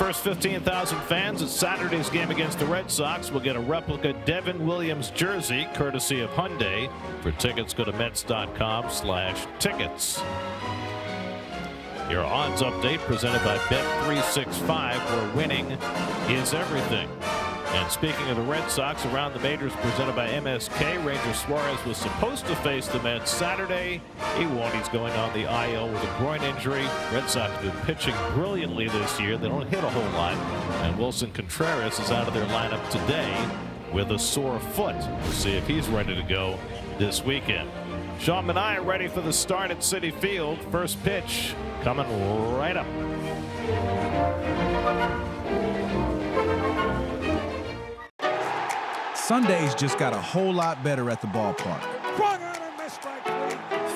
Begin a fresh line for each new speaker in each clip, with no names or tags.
First 15,000 fans at Saturday's game against the Red Sox will get a replica Devin Williams jersey courtesy of Hyundai. For tickets, go to Mets.com/tickets. Your odds update presented by Bet365, where winning is everything. And speaking of the Red Sox, around the majors presented by MSK, Ranger Suarez was supposed to face the Mets Saturday. He won't. He's going on the IL with a groin injury. Red Sox have been pitching brilliantly this year. They don't hit a whole lot. And Wilson Contreras is out of their lineup today with a sore foot. We'll see if he's ready to go this weekend. Sean Manaea ready for the start at Citi Field. First pitch coming right up.
Sundays just got a whole lot better at the ballpark.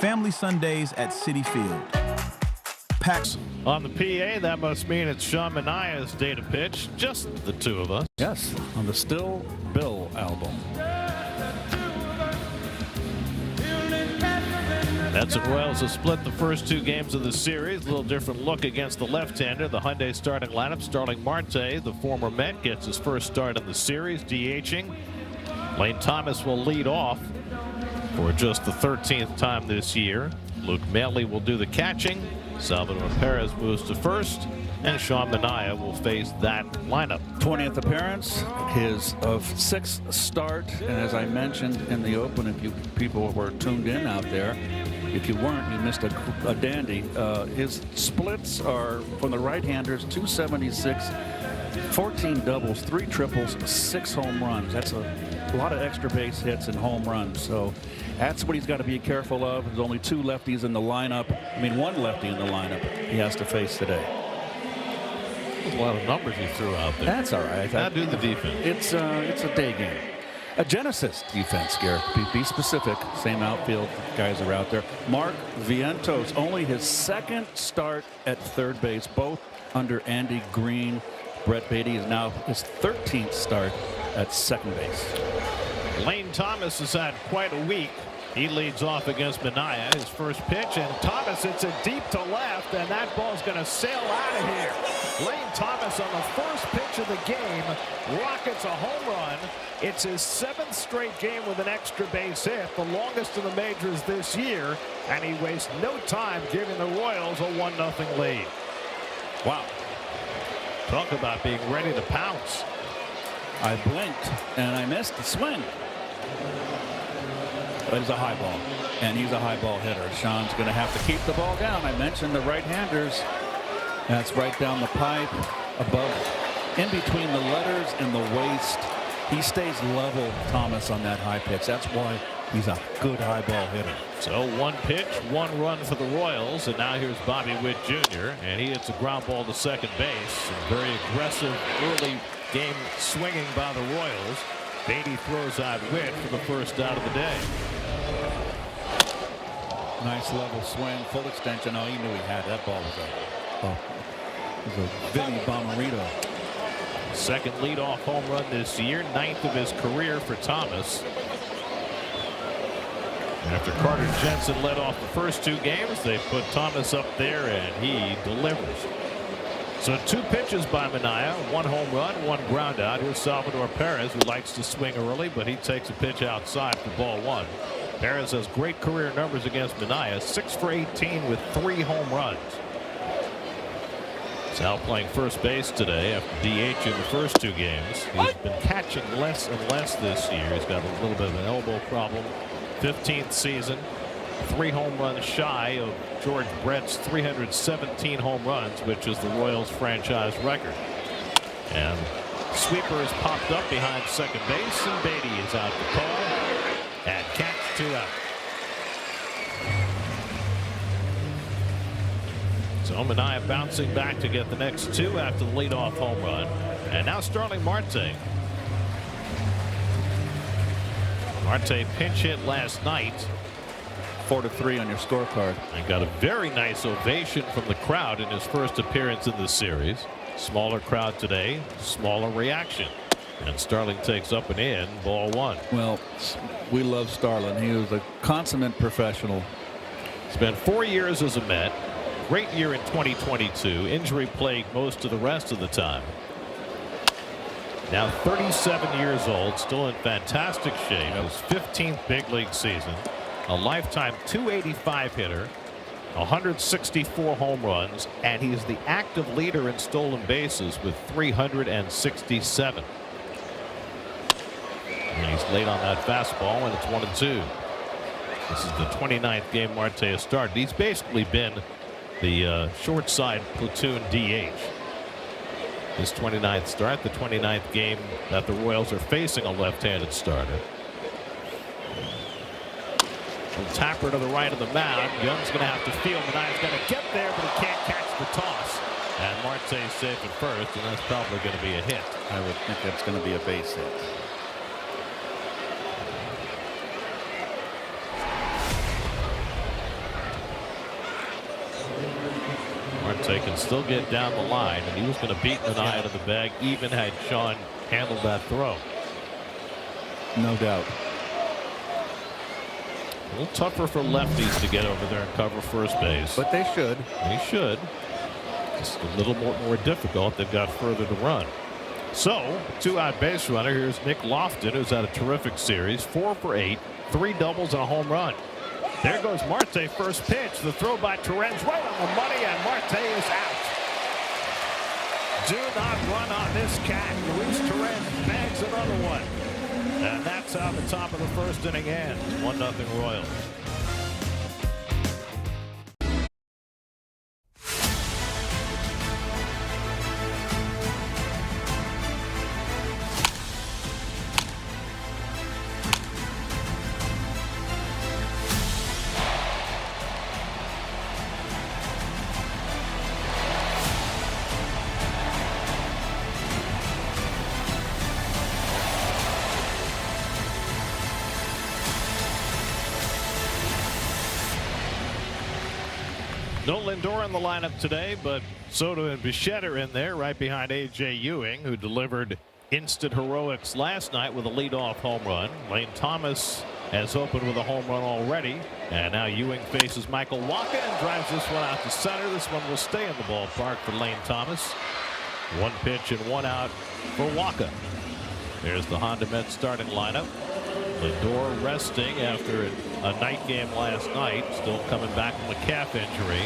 Family Sundays at Citi Field. Packs.
On the PA, that must mean it's Sean Manaea's day to pitch. Just the two of us.
Yes, on the Still Bill album.
Mets and Royals have split the first two games of the series. A little different look against the left-hander. The Hyundai starting lineup. Starling Marte, the former Met, gets his first start in the series, DHing. Lane Thomas will lead off for just the 13th time this year. Luke Maile will do the catching. Salvador Perez moves to first, and Sean Manaea will face that lineup.
20th appearance, his of 6th start, and as I mentioned in the open, if you people were tuned in out there, if you weren't, you missed a dandy. His splits are from the right-handers: 276, 14 doubles, 3 triples, 6 home runs. That's a lot of extra base hits and home runs. So that's what he's got to be careful of. There's only 2 lefties in the lineup. I mean, 1 lefty in the lineup he has to face today.
There's a lot of numbers he threw out there.
That's all right.
How do the defense?
It's a day game. A Genesis defense, Garrett. Be specific. Same outfield guys are out there. Mark Vientos, only his 2nd start at third base, both under Andy Green. Brett Beatty is now his 13th start at second base.
Lane Thomas has had quite a week. He leads off against Manaea. His first pitch, and Thomas hits it deep to left, and that ball's going to sail out of here. Lane Thomas on the first pitch of the game rockets a home run. It's his 7th straight game with an extra base hit, the longest in the majors this year, and he wastes no time giving the Royals a 1-0 lead. Wow. Talk about being ready to pounce.
I blinked and I missed the swing. But it's a high ball, and he's a high ball hitter. Sean's going to have to keep the ball down. I mentioned the right-handers. That's right down the pipe, above, in between the letters and the waist. He stays level, Thomas, on that high pitch. That's why he's a good high ball hitter.
So 1 pitch, 1 run for the Royals, and now here's Bobby Witt Jr., and he hits a ground ball to second base. Very aggressive early game swinging by the Royals. Beatty throws out Witt for the first out of the day.
Nice level swing, full extension. Oh, he knew he had that ball. Was a Vinny Bomarito.
Second leadoff home run this year, 9th of his career for Thomas. After Carter Jensen led off the first 2 games, they put Thomas up there, and he delivers. So 2 pitches by Manaea, 1 home run, 1 ground out. Here's Salvador Perez, who likes to swing early, but he takes a pitch outside for ball 1. Perez has great career numbers against Manaea, 6 for 18 with 3 home runs. Sal playing first base today after DH in the first 2 games. He's been catching less and less this year. He's got a little bit of an elbow problem. 15th season, 3 home runs shy of George Brett's 317 home runs, which is the Royals franchise record. And sweeper is popped up behind second base, and Beatty is out to call. And catch 2 out. So Manaea bouncing back to get the next 2 after the leadoff home run. And now Starling Marte. Marte pinch hit last night.
4-3 on your scorecard.
And got a very nice ovation from the crowd in his first appearance in the series. Smaller crowd today, smaller reaction. And Starling takes up and in, ball 1.
Well, we love Starling. He was a consummate professional.
Spent 4 years as a Met, great year in 2022. Injury plagued most of the rest of the time. Now 37 years old, still in fantastic shape. His 15th big league season, a lifetime .285 hitter, 164 home runs, and he's the active leader in stolen bases with 367. And he's late on that fastball, and it's 1-2. This is the 29th game Marte has started. He's basically been the short side platoon DH. His 29th start, the 29th game that the Royals are facing a left-handed starter. Little tapper to the right of the mound. Young's going to have to field. Manaea's going to get there, but he can't catch the toss. And Marte's safe at first, and that's probably going to be a hit.
I would think that's going to be a base hit.
Marte can still get down the line, and he was going to beat Manaea to the bag even had Sean handled that throw.
No doubt.
A little tougher for lefties to get over there and cover first base.
But they should.
They should. Just a little more difficult. They've got further to run. So, two-out base runner. Here's Nick Lofton, who's had a terrific series. 4 for 8, 3 doubles and a home run. There goes Marte, first pitch. The throw by Torrens right on the money, and Marte is out. Do not run on this cat. Luis Torrens bags another one. And that's how the top of the first inning ends. 1-0 Royals. No Lindor in the lineup today, but Soto and Bichette are in there right behind A.J. Ewing, who delivered instant heroics last night with a leadoff home run. Lane Thomas has opened with a home run already, and now Ewing faces Michael Wacha and drives this one out to center. This one will stay in the ballpark for Lane Thomas. 1 pitch and 1 out for Wacha. There's the Honda Mets starting lineup. Lindor resting after a night game last night, still coming back from a calf injury.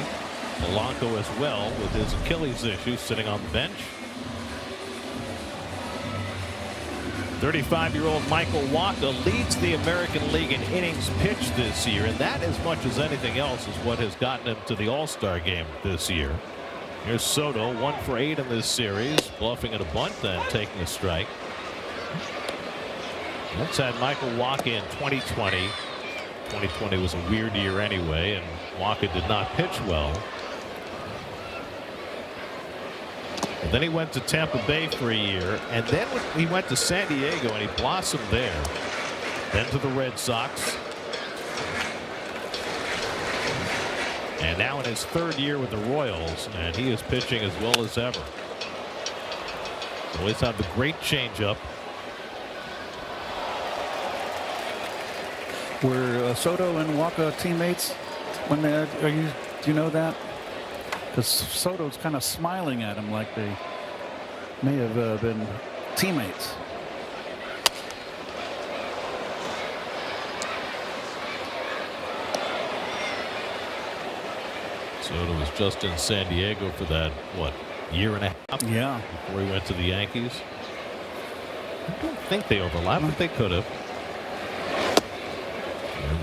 Polanco as well with his Achilles issue, sitting on the bench. 35-year-old Michael Wacha leads the American League in innings pitched this year, and that, as much as anything else, is what has gotten him to the All-Star game this year. Here's Soto, 1 for 8 in this series, bluffing at a bunt and taking a strike. Let's had Michael Wacha in 2020. 2020 was a weird year anyway, and Wacha did not pitch well. And then he went to Tampa Bay for a year, and then he went to San Diego and he blossomed there. Then to the Red Sox. And now in his 3rd year with the Royals, and he is pitching as well as ever. Always have the great changeup.
Were Soto and Wacha teammates when they do you know that? Because Soto's kind of smiling at him like they may have been teammates.
Soto was just in San Diego for that, what, year and a half?
Yeah.
Before he went to the Yankees. I don't think they overlap, but they could have.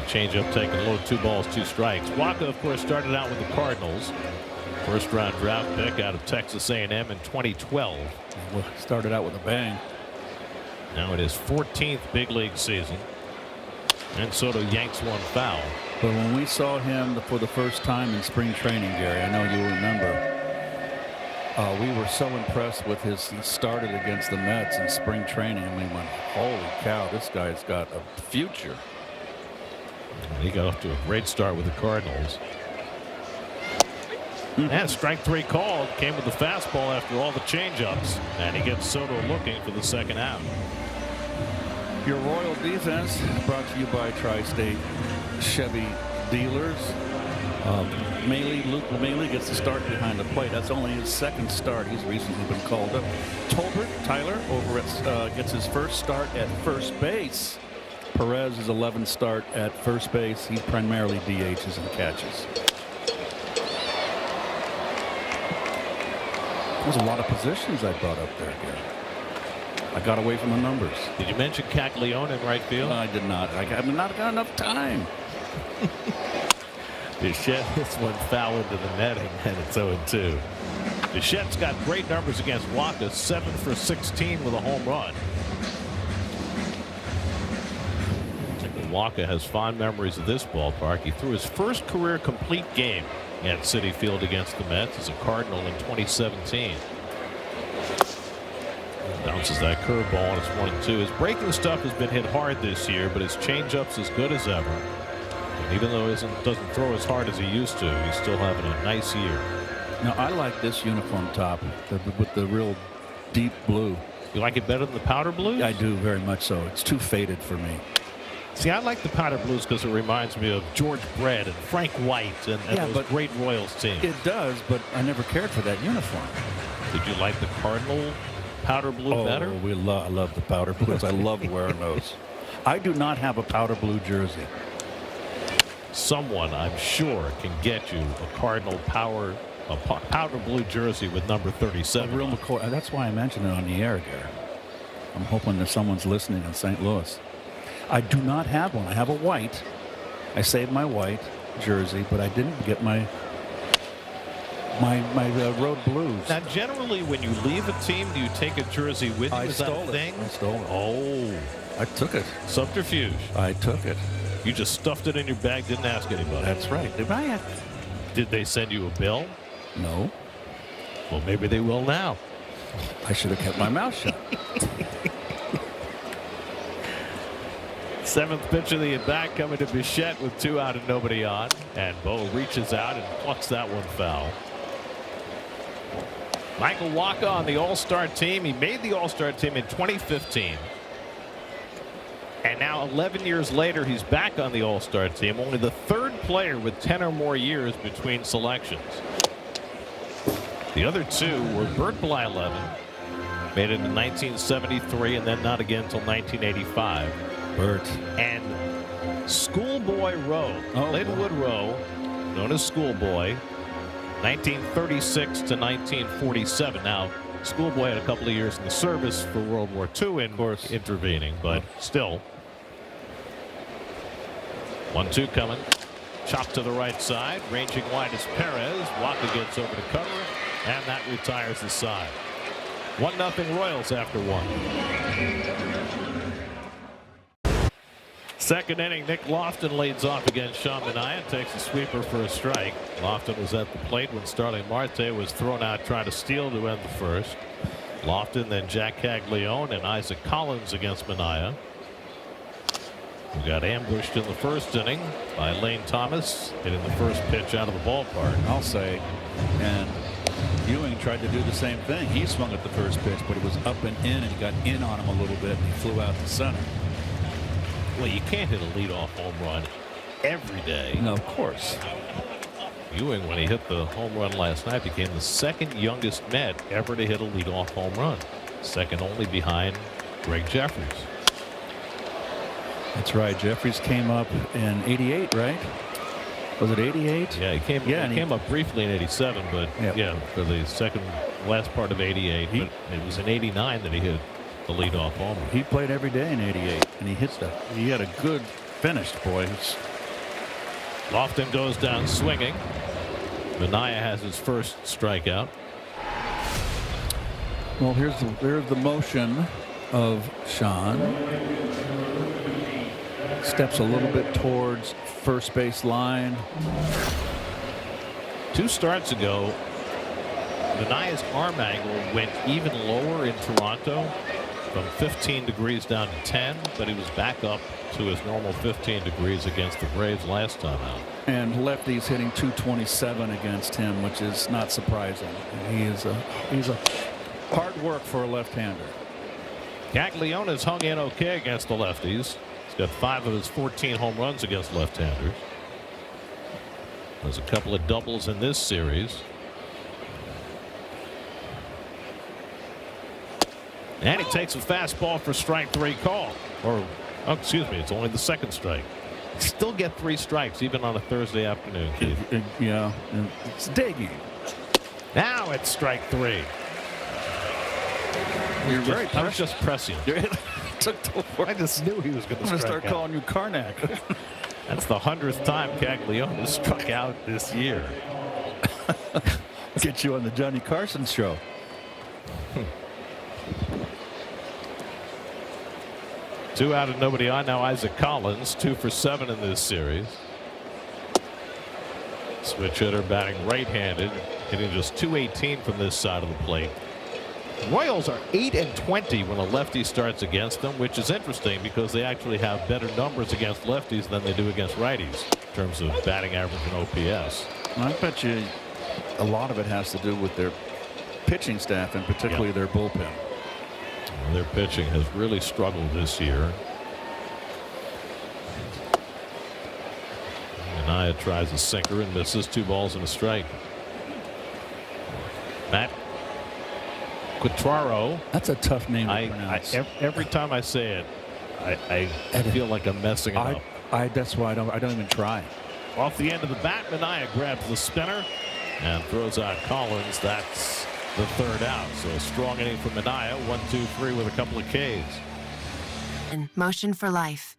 Changeup taken low, 2 balls, 2 strikes. Wacha, of course, started out with the Cardinals. First-round draft pick out of Texas A&M in 2012.
Well, started out with a bang.
Now it is 14th big league season. And Soto yanks one foul.
But when we saw him for the first time in spring training, Gary, I know you remember, we were so impressed with he started against the Mets in spring training, and we went, holy cow, this guy's got a future.
He got off to a great start with the Cardinals. And strike 3 called, came with the fastball after all the changeups, and he gets Soto looking for the second out.
Your Royal defense brought to you by Tri-State Chevy dealers. Luke LeMailey gets the start behind the plate. That's only his second start. He's recently been called up. Tyler over at gets his first start at first base. Perez is 11th start at first base. He primarily DHs and catches. There's a lot of positions I brought up there, Gary. I got away from the numbers.
Did you mention Caglione in right field?
No, I did not. I've not got enough time.
Bichette hits one foul into the netting, and it's 0-2. Bichette's got great numbers against Waka, 7 for 16 with a home run. Waka has fond memories of this ballpark. He threw his first career complete game at Citi Field against the Mets as a Cardinal in 2017. Bounces that curveball, and it's 1-2. His breaking stuff has been hit hard this year, but his changeup's as good as ever. And even though he doesn't throw as hard as he used to, he's still having a nice year.
Now, I like this uniform top with the real deep blue.
You like it better than the powder blues?
I do, very much so. It's too faded for me.
See, I like the powder blues because it reminds me of George Brett and Frank White and those great Royals teams.
It does, but I never cared for that uniform.
Did you like the Cardinal powder blue better?
I love the powder blues. I love wearing those. I do not have a powder blue jersey.
Someone, I'm sure, can get you a Cardinal powder blue jersey with number 37.
Real McCoy. That's why I mentioned it on the air, Gary. I'm hoping that someone's listening in St. Louis. I do not have one. I have a white. I saved my white jersey, but I didn't get my road blues.
Now, generally, when you leave a team, do you take a jersey with you? Is that a thing?
I stole it.
Oh.
I took it.
Subterfuge.
I took it.
You just stuffed it in your bag, didn't ask anybody.
That's right.
Did they send you a bill?
No.
Well, maybe they will now.
I should have kept my mouth shut.
Seventh pitch of the at-bat coming to Bichette with 2 out and nobody on. And Bo reaches out and plucks that one foul. Michael Wacha on the All-Star team. He made the All-Star team in 2015. And now 11 years later, he's back on the All-Star team. Only the 3rd player with 10 or more years between selections. The other 2 were Bert Blyleven, made it in 1973 and then not again until 1985.
Bert.
And Schoolboy Rowe, Linwood Rowe, known as Schoolboy, 1936 to 1947. Now, Schoolboy had a couple of years in the service for World War II, in course, intervening, but still. 1-2 coming. Chopped to the right side, ranging wide is Perez. Wacha gets over to cover, and that retires the side. 1-0 Royals after 1. Second inning, Nick Lofton leads off against Sean Manaea, takes a sweeper for a strike. Lofton was at the plate when Starling Marte was thrown out trying to steal to end the first. Lofton, then Jack Caglione and Isaac Collins against Manaea. We got ambushed in the first inning by Lane Thomas, hitting the first pitch out of the ballpark.
I'll say, and Ewing tried to do the same thing. He swung at the first pitch, but it was up and in, and he got in on him a little bit, and he flew out to center.
Well, you can't hit a leadoff home run every day.
No, of course.
Ewing, when he hit the home run last night, became the 2nd youngest Met ever to hit a leadoff home run. Second only behind Greg Jeffries.
That's right. Jeffries came up in '88, right? Was it '88?
Yeah, he came up briefly in '87, but for the last part of '88. But it was in '89 that he hit the leadoff homer.
He played every day in '88, and he had a good finish, boys.
Lofton goes down swinging. Manaea has his first strikeout.
Well, here's the motion of Sean. Steps a little bit towards first base line.
2 starts ago, Manaea's arm angle went even lower in Toronto, from 15 degrees down to 10, but he was back up to his normal 15 degrees against the Braves last time out.
And lefties hitting .227 against him, which is not surprising. He's a hard work for a left-hander.
Caglione's hung in okay against the lefties. He's got 5 of his 14 home runs against left-handers. There's a couple of doubles in this series. And he takes a fastball for strike 3 call. Or, oh, excuse me, it's only the second strike. Still get 3 strikes even on a Thursday afternoon, Keith.
Yeah, it's digging.
Now it's strike 3. I was just pressing. I just knew he was going to
start calling you Karnak.
That's the 100th time Caglione has struck out this year.
Get you on the Johnny Carson show.
Two out and nobody on. Now Isaac Collins, 2 for 7 in this series. Switch hitter batting right-handed, hitting just .218 from this side of the plate. Royals are 8-20 when a lefty starts against them, which is interesting because they actually have better numbers against lefties than they do against righties in terms of batting average and OPS.
I bet you a lot of it has to do with their pitching staff and particularly their bullpen.
Their pitching has really struggled this year. Anaya tries a sinker and misses. 2 balls and a strike. Matt Quatraro.
That's a tough name to pronounce.
Every time I say it, I feel like I'm messing it up.
That's why I don't even try.
Off the end of the bat, Anaya grabs the spinner and throws out Collins. That's the 3rd out. So a strong inning from Anaya. 1, 2, 3 with a couple of Ks.
And motion for life.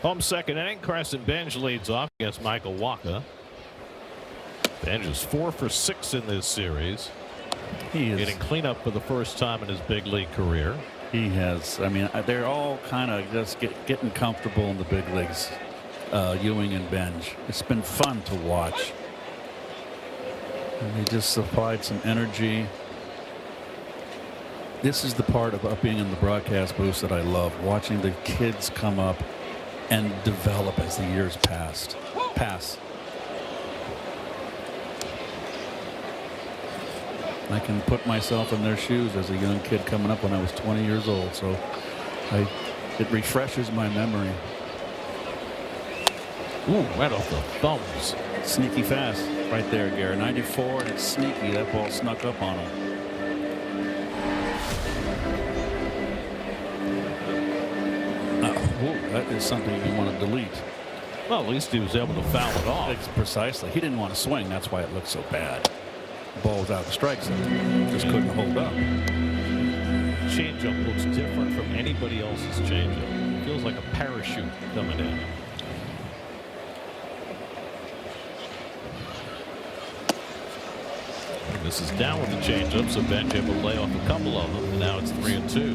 Home second inning. Carson Benj leads off against Michael Wacha. Benj is 4 for 6 in this series.
He is
getting cleanup for the first time in his big league career.
He has. I mean, they're all kind of just getting comfortable in the big leagues. Ewing and Benj. It's been fun to watch. And they just supplied some energy. This is the part about being in the broadcast booth that I love, watching the kids come up and develop as the years pass. I can put myself in their shoes as a young kid coming up when I was 20 years old, so it refreshes my memory.
Ooh, right off the thumbs.
Sneaky fast right there, Gary. 94, and it's sneaky. That ball snuck up on him. That is something you want to delete.
Well, at least he was able to foul it off.
Precisely. He didn't want to swing. That's why it looked so bad. The ball was out of the strike zone. Just couldn't hold up.
Changeup looks different from anybody else's changeup. Feels like a parachute coming in. This is down with the changeup, so Benj able to lay off a couple of them, and now it's 3-2.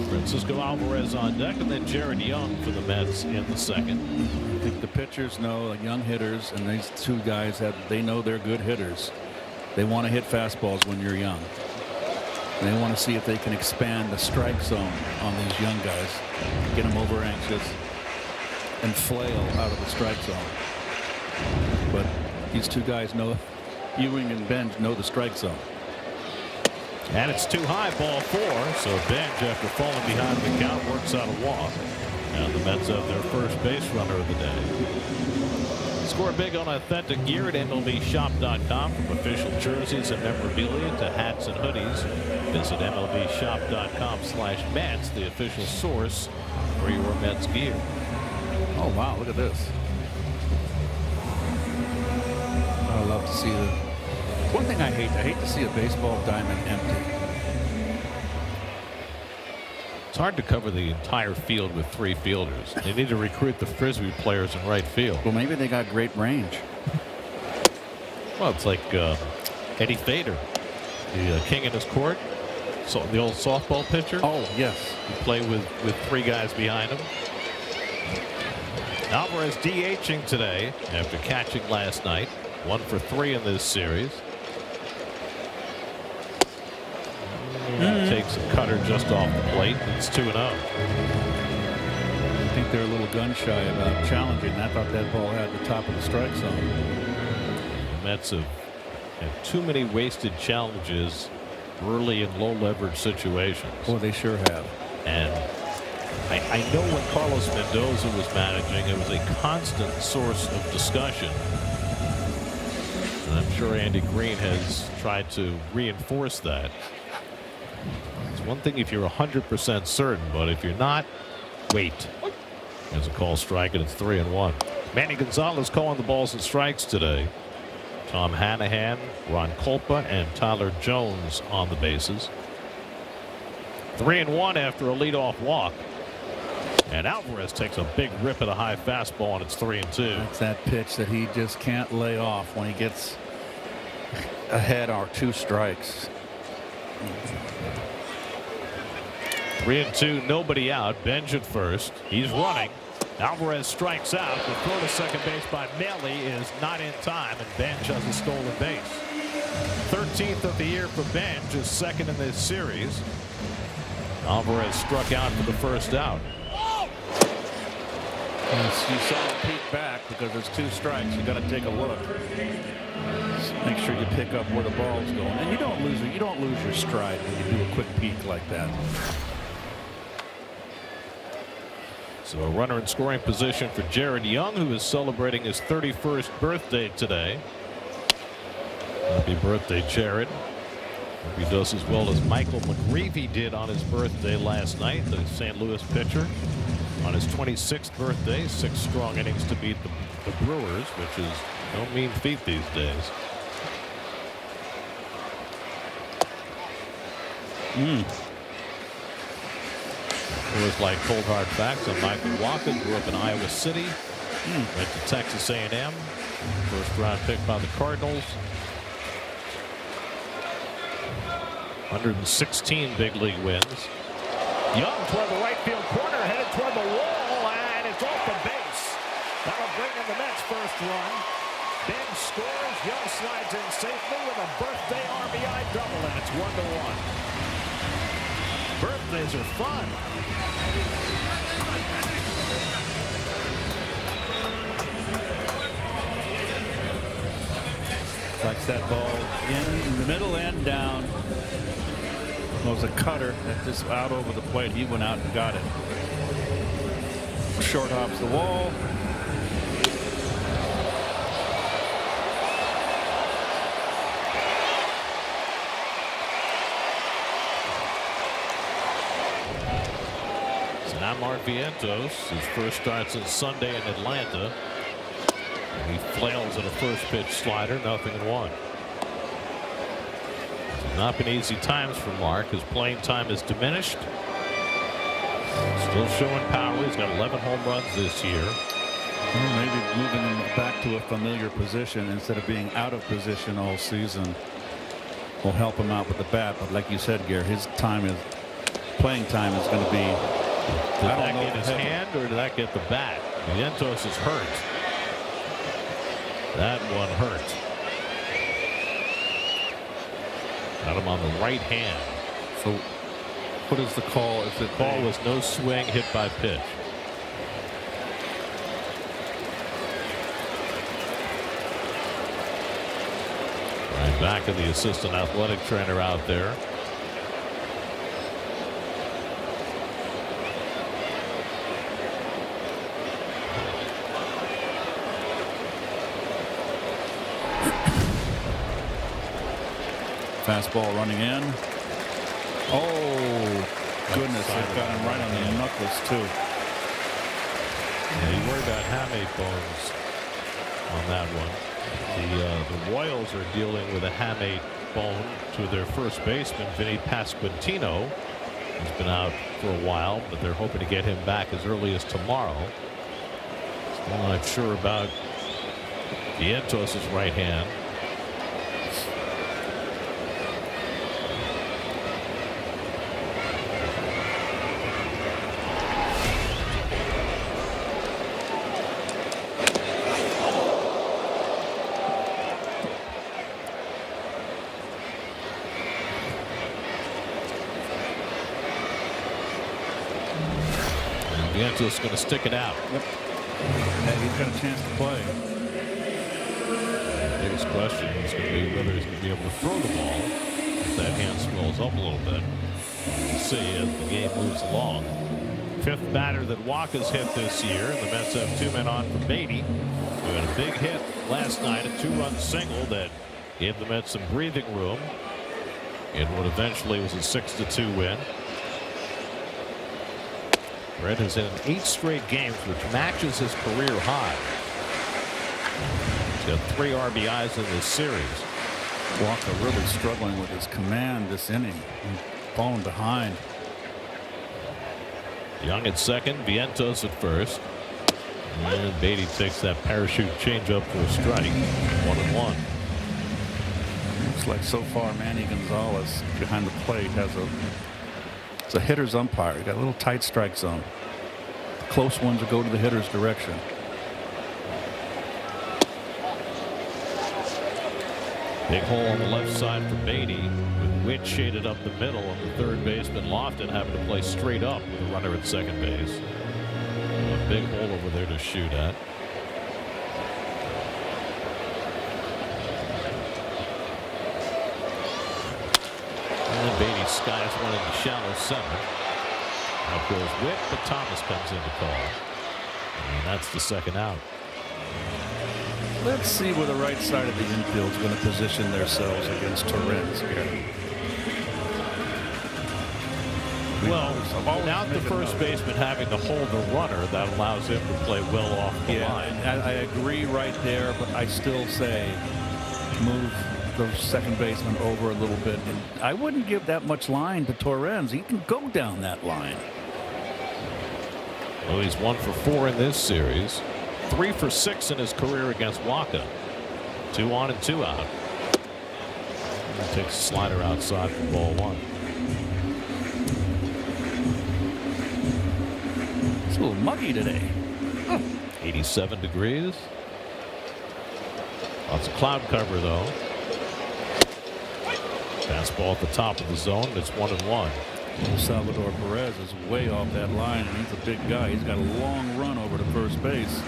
Francisco Alvarez on deck, and then Jared Young for the Mets in the second.
I think the pitchers know, like young hitters, and these two guys they know they're good hitters. They want to hit fastballs when you're young. And they want to see if they can expand the strike zone on these young guys, get them over anxious, and flail out of the strike zone. But these two guys know. Ewing and Benj know the strike zone.
And it's too high, ball 4. So Benj, after falling behind the count, works out a walk. And the Mets have their first base runner of the day. Score big on authentic gear at MLBshop.com. From official jerseys and memorabilia to hats and hoodies. Visit MLBshop.com/Mets, the official source for your Mets gear.
Oh, wow, look at this. I love to see the. One thing I hate to see a baseball diamond empty.
It's hard to cover the entire field with 3 fielders. They need to recruit the Frisbee players in right field.
Well, maybe they got great range.
Well, it's like Eddie Fader, the king in his court, so the old softball pitcher.
Oh, yes.
He played with 3 guys behind him. Alvarez DHing today after catching last night. 1 for 3 in this series. Takes a cutter just off the plate. It's 2-0.
I think they're a little gun shy about challenging. I thought that ball had the top of the strike zone.
The Mets have had too many wasted challenges early in low leverage situations.
Boy, they sure have.
And I know when Carlos Mendoza was managing, it was a constant source of discussion. And I'm sure Andy Green has tried to reinforce that. It's one thing if you're 100% certain, but if you're not, wait. There's a call strike, and it's 3-1. Manny Gonzalez calling the balls and strikes today. Tom Hanahan, Ron Kolpa, and Tyler Jones on the bases. 3-1 after a leadoff walk. And Alvarez takes a big rip at a high fastball, and it's 3-2.
That's that pitch that he just can't lay off when he gets ahead or 2 strikes.
3-2, nobody out. Benj at first. He's running. Alvarez strikes out. The throw to second base by Melly is not in time, and Benj has a stolen base. 13th of the year for Benj, his second in this series. Alvarez struck out for the first out.
Yes, you saw him peek back because there's 2 strikes. You got to take a look. Just make sure you pick up where the ball's going, and you don't lose your stride when you do a quick peek like that.
So a runner in scoring position for Jared Young, who is celebrating his 31st birthday today. Happy birthday, Jared. Hope he does as well as Michael McGreevy did on his birthday last night, the St. Louis pitcher. On his 26th birthday, 6 strong innings to beat the Brewers, which is no mean feat these days. Brewers like cold hard facts on Michael Walker. Grew up in Iowa City. Went to Texas A&M. First round pick by the Cardinals. 116 big league wins. Young toward the right field corner, headed toward the wall, and it's off the base. That'll bring in the Mets' first run. Ben scores. Young slides in safely with a birthday RBI double, and it's 1-1. Birthdays are fun.
Flex that ball in the middle and down. It was a cutter that just out over the plate. He went out and got it. Short hops the wall.
So now Marvientos, his first start since Sunday in Atlanta. He flails at a first pitch slider, 0-1. Not been easy times for Mark. His playing time is diminished. Still showing power. He's got 11 home runs this year.
Well, maybe moving him back to a familiar position instead of being out of position all season will help him out with the bat. But like you said, Gary, his playing time is going to be.
Did that get his hand or did that get the bat? Vientos is hurt. That one hurt. Got him on the right hand.
So what is the call? If the
Call was no swing, hit by pitch. Right back of the assistant athletic trainer out there.
Fastball running in. Oh, goodness. They've got him right on the knuckles, too.
Yeah, you worry about hamate bones on that one. The Royals are dealing with a hamate bone to their first baseman, Vinny Pasquantino. He's been out for a while, but they're hoping to get him back as early as tomorrow. Still not sure about Vientos' right hand. Vientos going to stick it out.
Yep. And he's got a chance to play.
The biggest question is going to be whether he's going to be able to throw the ball if that hand swells up a little bit. We'll see as the game moves along. fifth batter that Walker's hit this year. And the Mets have 2 men on for Beatty, who had a big hit last night, a 2-run single that gave the Mets some breathing room in what eventually was a 6-2 win. Brett is in 8 straight games, which matches his career high. He's got 3 RBIs in this series.
Walker really struggling with his command this inning, falling behind.
Young at second, Vientos at first. And Beatty takes that parachute changeup for a strike. 1-1.
Looks like so far Manny Gonzalez behind the plate has it's a hitter's umpire. He's got a little tight strike zone. The close ones will go to the hitter's direction.
Big hole on the left side for Beatty, with Witt shaded up the middle, and the third baseman Lofton having to play straight up with a runner at second base. A big hole over there to shoot at. And Beatty skies one in the shallow center. Up goes Witt, but Thomas comes in to call. And that's the second out.
Let's see where the right side of the infield is going to position themselves against Torrens here.
Well, without the first baseman having to hold the runner, that allows him to play well off the line.
I agree right there, but I still say move the second baseman over a little bit. And I wouldn't give that much line to Torrens. He can go down that line.
Well, he's 1 for 4 in this series. 3 for 6 in his career against Waka. 2 on and 2 out. He takes a slider outside for ball 1.
It's a little muggy today.
87 degrees. Lots of cloud cover though. Fastball at the top of the zone. It's 1-1.
Salvador Perez is way off that line, and he's a big guy. He's got a long run over to first base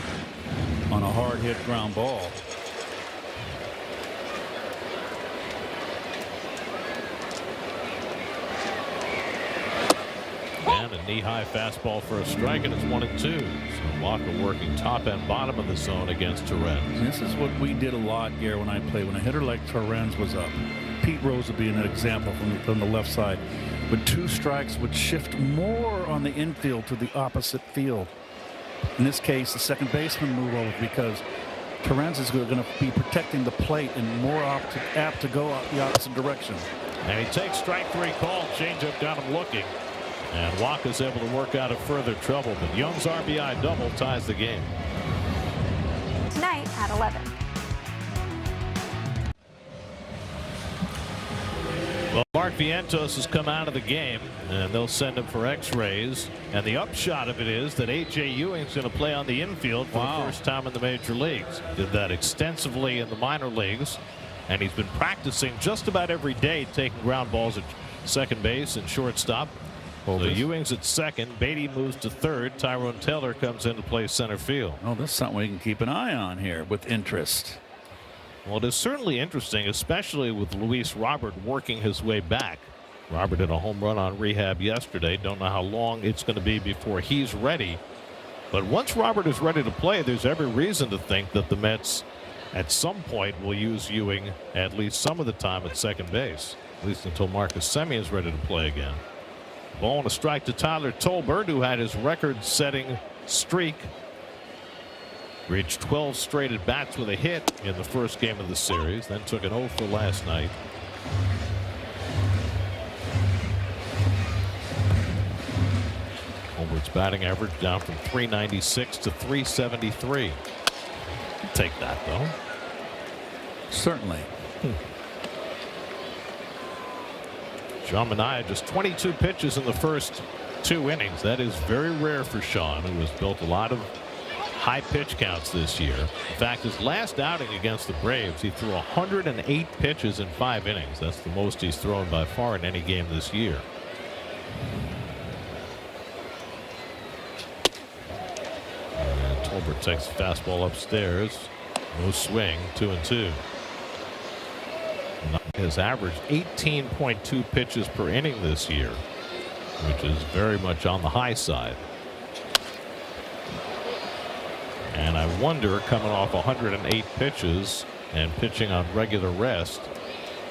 on a hard hit ground ball.
And a knee-high fastball for a strike, and it's 1-2. So Walker working top and bottom of the zone against Torrens.
This is what we did a lot here when I played. When a hitter like Torrens was up, Pete Rose would be an example from the left side. With 2 strikes would shift more on the infield to the opposite field. In this case, the second baseman move over because Torrens is going to be protecting the plate and more apt to go out the opposite direction.
And he takes strike 3 call, change up down him looking. And Walker's able to work out of further trouble, but Young's RBI double ties the game.
Tonight at 11.
Well, Mark Vientos has come out of the game, and they'll send him for x-rays. And the upshot of it is that A.J. Ewing's going to play on the infield for the first time in the major leagues. Did that extensively in the minor leagues, and he's been practicing just about every day taking ground balls at second base and shortstop. So Ewing's at second. Beatty moves to third. Tyrone Taylor comes in to play center field.
Oh, that's something we can keep an eye on here with interest.
Well, it is certainly interesting, especially with Luis Robert working his way back. Robert hit a home run on rehab yesterday. Don't know how long it's going to be before he's ready. But once Robert is ready to play, there's every reason to think that the Mets at some point will use Ewing at least some of the time at second base, at least until Marcus Semien is ready to play again. Ball and a strike to Tyler Tolbert, who had his record-setting streak. Reached 12 straight at bats with a hit in the first game of the series, then took an 0 for last night. Tolbert's batting average down from 396 to 373. Take that, though.
Certainly.
Sean Manaea just 22 pitches in the first 2 innings. That is very rare for Sean, who has built a lot of high pitch counts this year. In fact, his last outing against the Braves, he threw 108 pitches in 5 innings. That's the most he's thrown by far in any game this year. And Tolbert takes the fastball upstairs. No swing. 2-2. Has averaged 18.2 pitches per inning this year, which is very much on the high side. And I wonder, coming off 108 pitches and pitching on regular rest,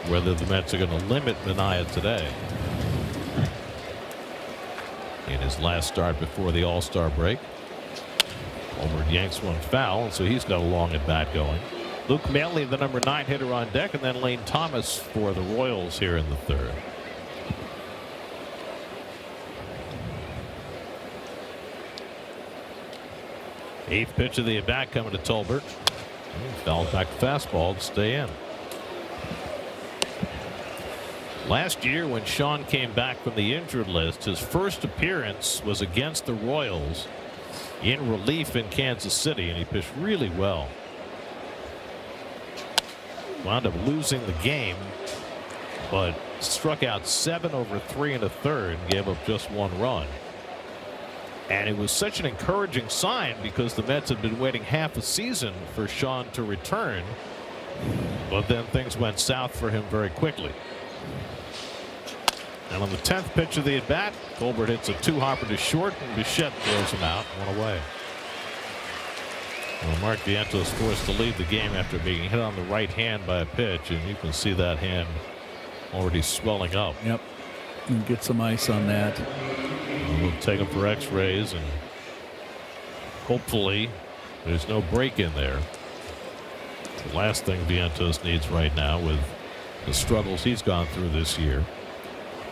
whether the Mets are going to limit Manaea today. In his last start before the All-Star break, Homer yanks one foul, and so he's got a long at bat going. Luke Manley, the number 9 hitter, on deck, and then Lane Thomas for the Royals here in the third. Eighth pitch of the at bat coming to Tolbert. Fouls back fastball to stay in. Last year, when Sean came back from the injured list, his first appearance was against the Royals in relief in Kansas City, and he pitched really well. Wound up losing the game, but struck out 7 over 3 1/3 and gave up just 1 run. And it was such an encouraging sign because the Mets had been waiting half a season for Sean to return, but then things went south for him very quickly. And on the 10th pitch of the at bat, Tolbert hits a 2-hopper to short, and Bichette throws him out, 1 away. Well, Mark Vientos forced to leave the game after being hit on the right hand by a pitch, and you can see that hand already swelling up.
Yep. And get some ice on that.
And we'll take him for x-rays, and hopefully there's no break in there. The last thing Vientos needs right now with the struggles he's gone through this year.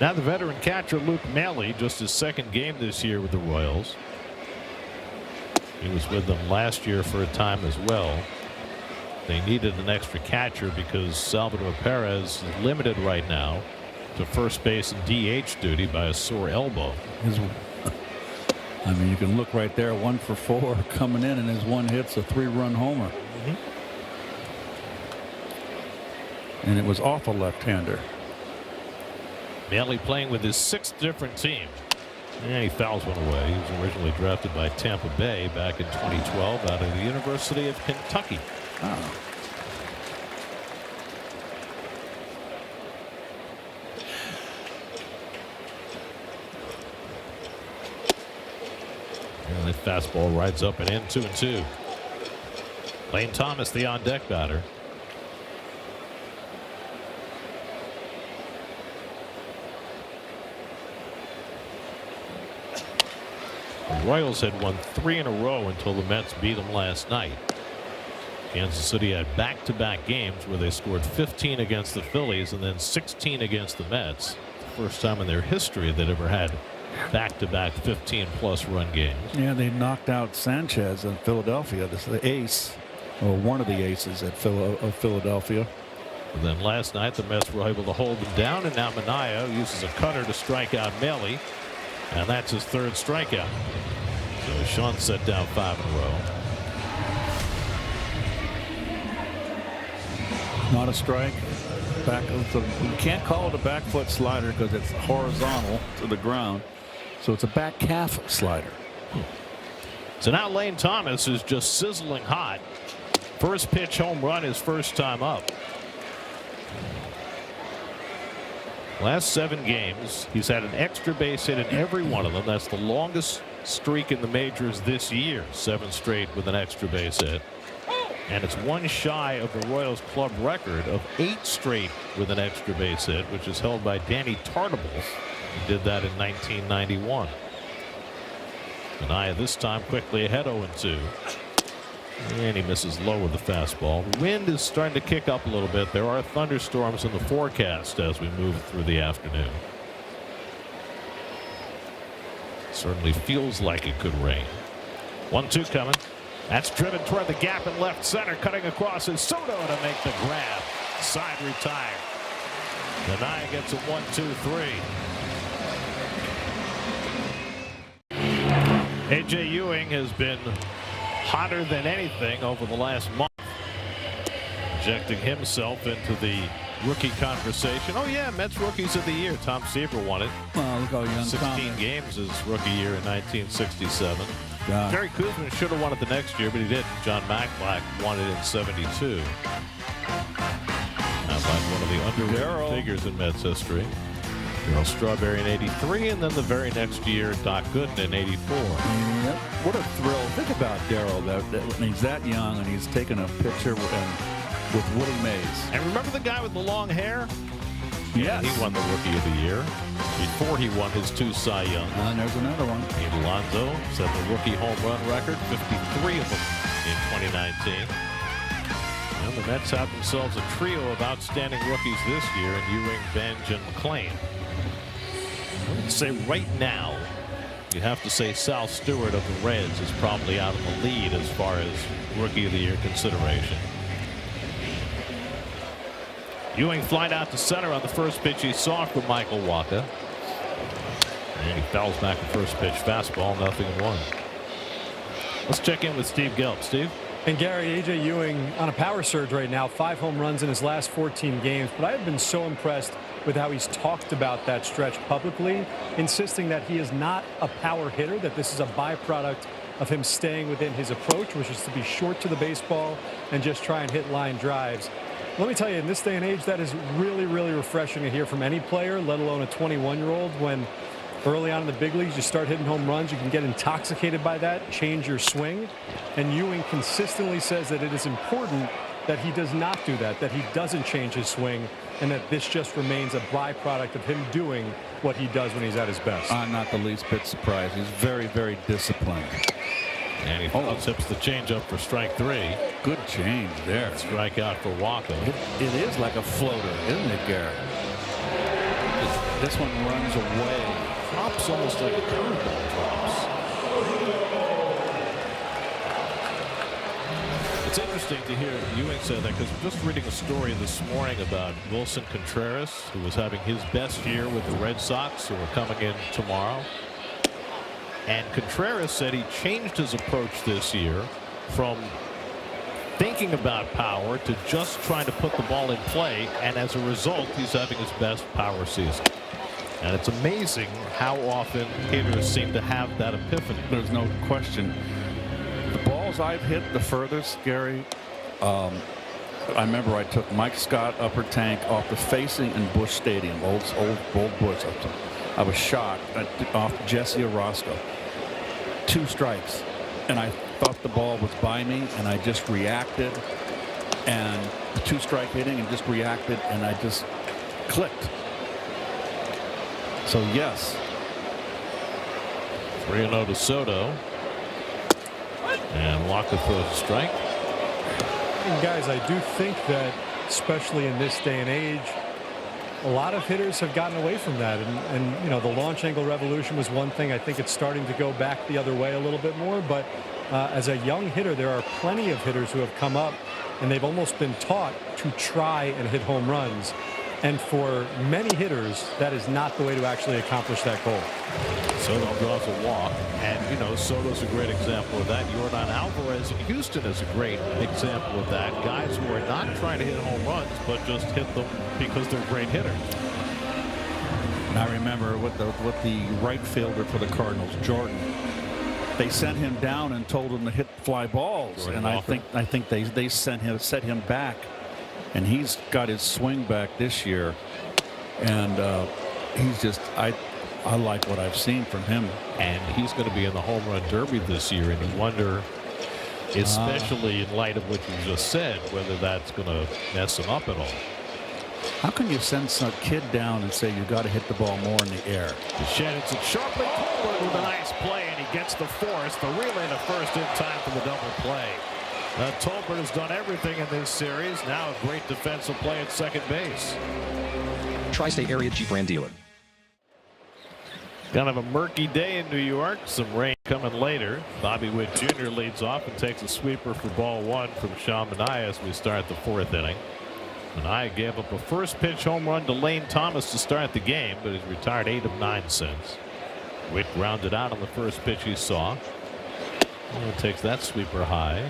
Now the veteran catcher Luke Manley, just his second game this year with the Royals. He was with them last year for a time as well. They needed an extra catcher because Salvador Perez is limited right now to first base and DH duty by a sore elbow.
I mean, you can look right there, 1 for 4 coming in, and his 1 hit's a 3-run homer. And it was off a left-hander.
Manley playing with his 6th different team. And he fouls one away. He was originally drafted by Tampa Bay back in 2012 out of the University of Kentucky.
Oh.
And that fastball rides up and in, 2-2. Lane Thomas, the on-deck batter. The Royals had won 3 in a row until the Mets beat them last night. Kansas City had back-to-back games where they scored 15 against the Phillies and then 16 against the Mets. The first time in their history they'd ever had back-to-back 15-plus run games.
Yeah, they knocked out Sanchez in Philadelphia. This is the ace, or one of the aces of Philadelphia.
And then last night the Mets were able to hold them down, and now Manaea uses a cutter to strike out Manley, and that's his 3rd strikeout. So Sean set down 5 in a row.
Not a strike. You can't call it a back foot slider because it's horizontal to the ground. So it's a back calf slider.
So now Lane Thomas is just sizzling hot. First pitch home run his first time up. Last 7 games, he's had an extra base hit in every one of them. That's the longest streak in the majors this year. 7 straight with an extra base hit. And it's 1 shy of the Royals club record of 8 straight with an extra base hit, which is held by Danny Tartabull, who did that in 1991. Manaea this time quickly ahead 0-2. And he misses low with the fastball. The wind is starting to kick up a little bit. There are thunderstorms in the forecast as we move through the afternoon. Certainly feels like it could rain. 1-2 coming. That's driven toward the gap in left center. Cutting across is Soto to make the grab. Side retired. Manaea gets a 1-2-3. A.J. Ewing has been hotter than anything over the last month, injecting himself into the rookie conversation. Oh yeah, Mets rookies of the year. Tom Seaver won it.
Well, look how young
16 games his rookie year in 1967.
God.
Gary Koosman should have won it the next year, but he didn't. John Macblack won it in 72. Now, like one of the underrated figures in Mets history. Darryl Strawberry in 83, and then the very next year, Doc Gooden in 84.
Yep. What a thrill. Think about Darryl, when he's that young and he's taking a picture with Willie Mays.
And remember the guy with the long hair?
Yes.
He won the Rookie of the Year before he won his 2 Cy Young.
And there's another one.
Pete Alonso set the rookie home run record, 53 of them in 2019. And the Mets have themselves a trio of outstanding rookies this year in Ewing, Benj, and McClain. I would say right now, you have to say Sal Stewart of the Reds is probably out of the lead as far as Rookie of the Year consideration. Ewing flying out to center on the first pitch he saw from Michael Wacha. And he fouls back the first pitch fastball, 0-1. Let's check in with Steve Gelb. Steve?
And Gary, A.J. Ewing on a power surge right now, 5 home runs in his last 14 games. But I have been so impressed with how he's talked about that stretch publicly, insisting that he is not a power hitter, that this is a byproduct of him staying within his approach, which is to be short to the baseball and just try and hit line drives. Let me tell you, in this day and age, that is really, really refreshing to hear from any player, let alone a 21-year-old, when early on in the big leagues you start hitting home runs, you can get intoxicated by that, change your swing. And Ewing consistently says that it is important that he does not do that he doesn't change his swing, and that this just remains a byproduct of him doing what he does when he's at his best.
I'm not the least bit surprised. He's very, very disciplined.
And he tips the changeup for strike 3.
Good change there.
Strikeout for Wacha.
It is like a floater, isn't it, Gary? This one runs away.
Drops almost like a curveball drops. It's interesting to hear Ewing say that, because I'm just reading a story this morning about Wilson Contreras, who was having his best year with the Red Sox, who are coming in tomorrow. And Contreras said he changed his approach this year from thinking about power to just trying to put the ball in play, and as a result he's having his best power season. And it's amazing how often hitters seem to have that epiphany.
There's no question. The balls I've hit the furthest, Gary, I remember I took Mike Scott upper tank off the facing in Busch Stadium, old Busch. I was shot off Jesse Orozco. 2 strikes, and I thought the ball was by me, and I just reacted, and 2-strike hitting, and just reacted, and I just clicked. So yes.
3-0 to Soto, and Wacha throws a strike.
And guys, I do think that, especially in this day and age, a lot of hitters have gotten away from that, and you know, the launch angle revolution was one thing. I think it's starting to go back the other way a little bit more, but as a young hitter, there are plenty of hitters who have come up and they've almost been taught to try and hit home runs, and for many hitters that is not the way to actually accomplish that goal.
Soto draws a walk, and you know, Soto's a great example of that. Yordan Alvarez in Houston is a great example of that. Guys who are not trying to hit home runs, but just hit them because they're great hitters.
I remember with the right fielder for the Cardinals, Jordan. They sent him down and told him to hit fly balls, and I think they set him back, and he's got his swing back this year, and he's just I like what I've seen from him.
And he's going to be in the home run derby this year, and you wonder, especially in light of what you just said, whether that's going to mess him up at all.
How can you send some kid down and say you got to hit the ball more in the air?
Sheds it sharply. Colbert with a nice play, and he gets the force. The relay to first in time for the double play. Tolbert has done everything in this series. Now a great defensive play at second base.
Tri-State Area Jeep Ram dealer.
Kind of a murky day in New York. Some rain coming later. Bobby Witt Jr. leads off and takes a sweeper for ball 1 from Sean Manaea as we start the 4th inning. Manaea gave up a first pitch home run to Lane Thomas to start the game, but he's retired 8 of 9 since. Witt grounded out on the first pitch he saw. And takes that sweeper high,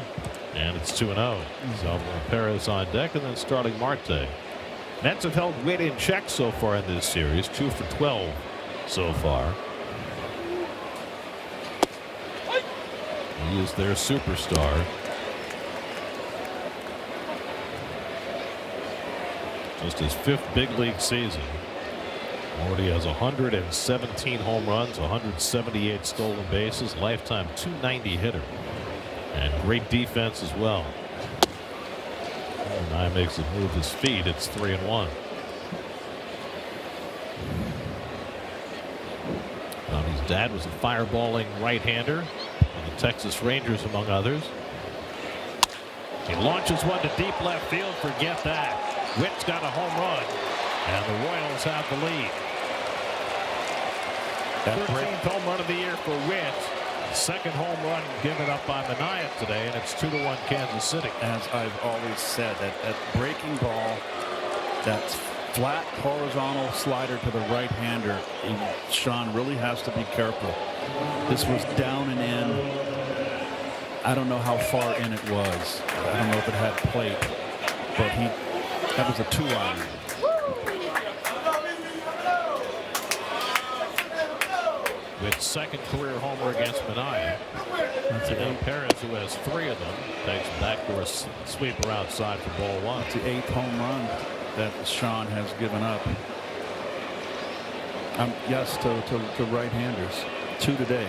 and it's 2-0. Salvador Perez on deck, and then Starling Marte. Mets have held Witt in check so far in this series, 2 for 12 so far. He is their superstar. Just his 5th big league season. Already has 117 home runs, 178 stolen bases, lifetime 290 hitter, and great defense as well. Nye makes it move his feet. It's 3-1. His dad was a fireballing right-hander on the Texas Rangers, among others. He launches one to deep left field. Forget that. Witt's got a home run, and the Royals have the lead. 13th home run of the year for Witt. Second home run given up by Manaea today, and it's 2-1 Kansas City.
As I've always said, that breaking ball, that flat horizontal slider to the right-hander, Sean really has to be careful. This was down and in. I don't know how far in it was. I don't know if it had plate, but that was a 2-iron.
With second career homer against Manaea. And then Perez, who has 3 of them, takes a backdoor sweeper outside for ball 1.
It's the 8th home run that Sean has given up. Yes, to right-handers. 2 today.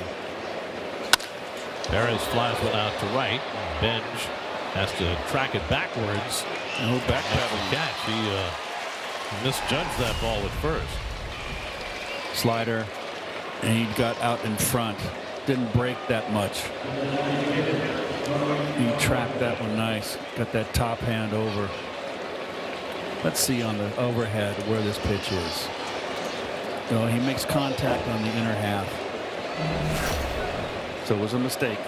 Perez flies one out to right. Benj has to track it backwards.
No backpedaling
catch. He misjudged that ball at first.
Slider, and he got out in front. Didn't break that much. He tracked that one nice. Got that top hand over. Let's see on the overhead where this pitch is. He makes contact on the inner half. So it was a mistake.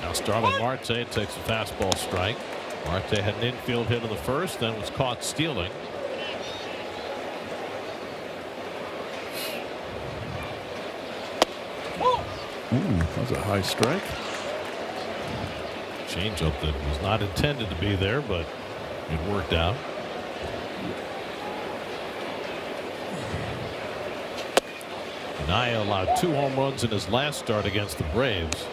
Now Starling Marte takes a fastball strike. Marte had an infield hit in the first, then was caught stealing.
Ooh, that was a high strike.
Changeup that was not intended to be there, but it worked out. Manaea allowed 2 home runs in his last start against the Braves.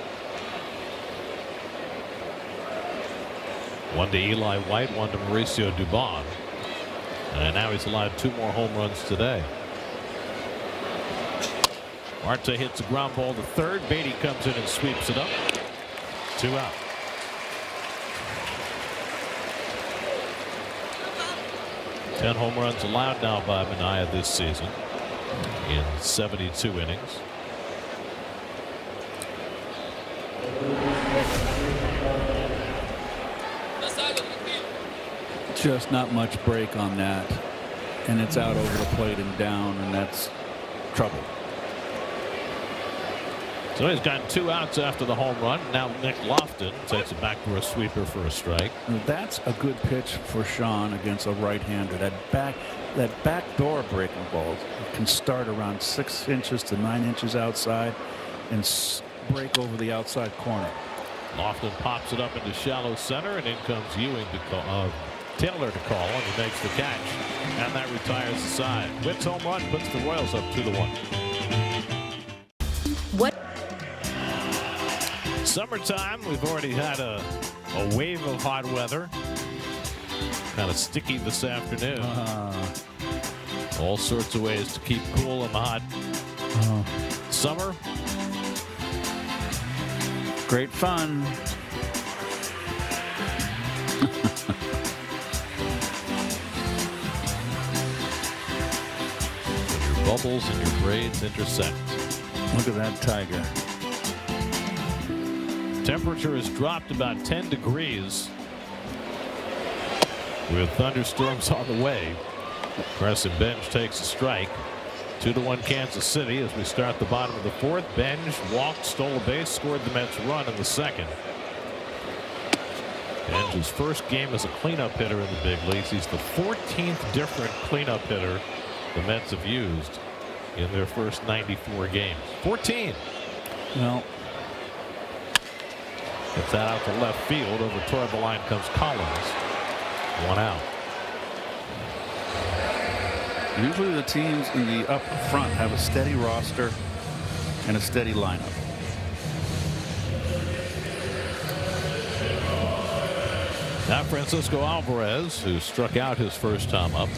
One to Eli White, one to Mauricio Dubon. And now he's allowed 2 more home runs today. Marte hits a ground ball to third. Beatty comes in and sweeps it up. 2 out. Ten home runs allowed now by Manaea this season in 72 innings.
Just not much break on that, and it's out over the plate and down, and that's trouble.
So he's gotten 2 outs after the home run. Now Nick Lofton takes it back for a sweeper for a strike.
That's a good pitch for Sean against a right-hander. That backdoor breaking ball can start around 6 inches to 9 inches outside and break over the outside corner.
Lofton pops it up into shallow center, and in comes Ewing to call, Taylor to call, and he makes the catch, and that retires the side. Witt's home run puts the Royals up 2-1.
What?
Summertime, we've already had a wave of hot weather. Kind of sticky this afternoon. All sorts of ways to keep cool in the hot summer.
Great fun.
When your bubbles and your braids intersect.
Look at that tiger.
Temperature has dropped about 10 degrees with thunderstorms on the way. Carson Benj takes a strike. 2-1 Kansas City as we start the bottom of the 4th. Benj walked, stole a base, scored the Mets run in the 2nd. Benj's first game as a cleanup hitter in the big leagues. He's the 14th different cleanup hitter the Mets have used in their first 94 games. 14.
Well,
gets that out to left field. Over toward the line comes Collins. 1 out.
usually the teams in the up front have a steady roster and a steady lineup.
Now Francisco Alvarez, who struck out his first time up.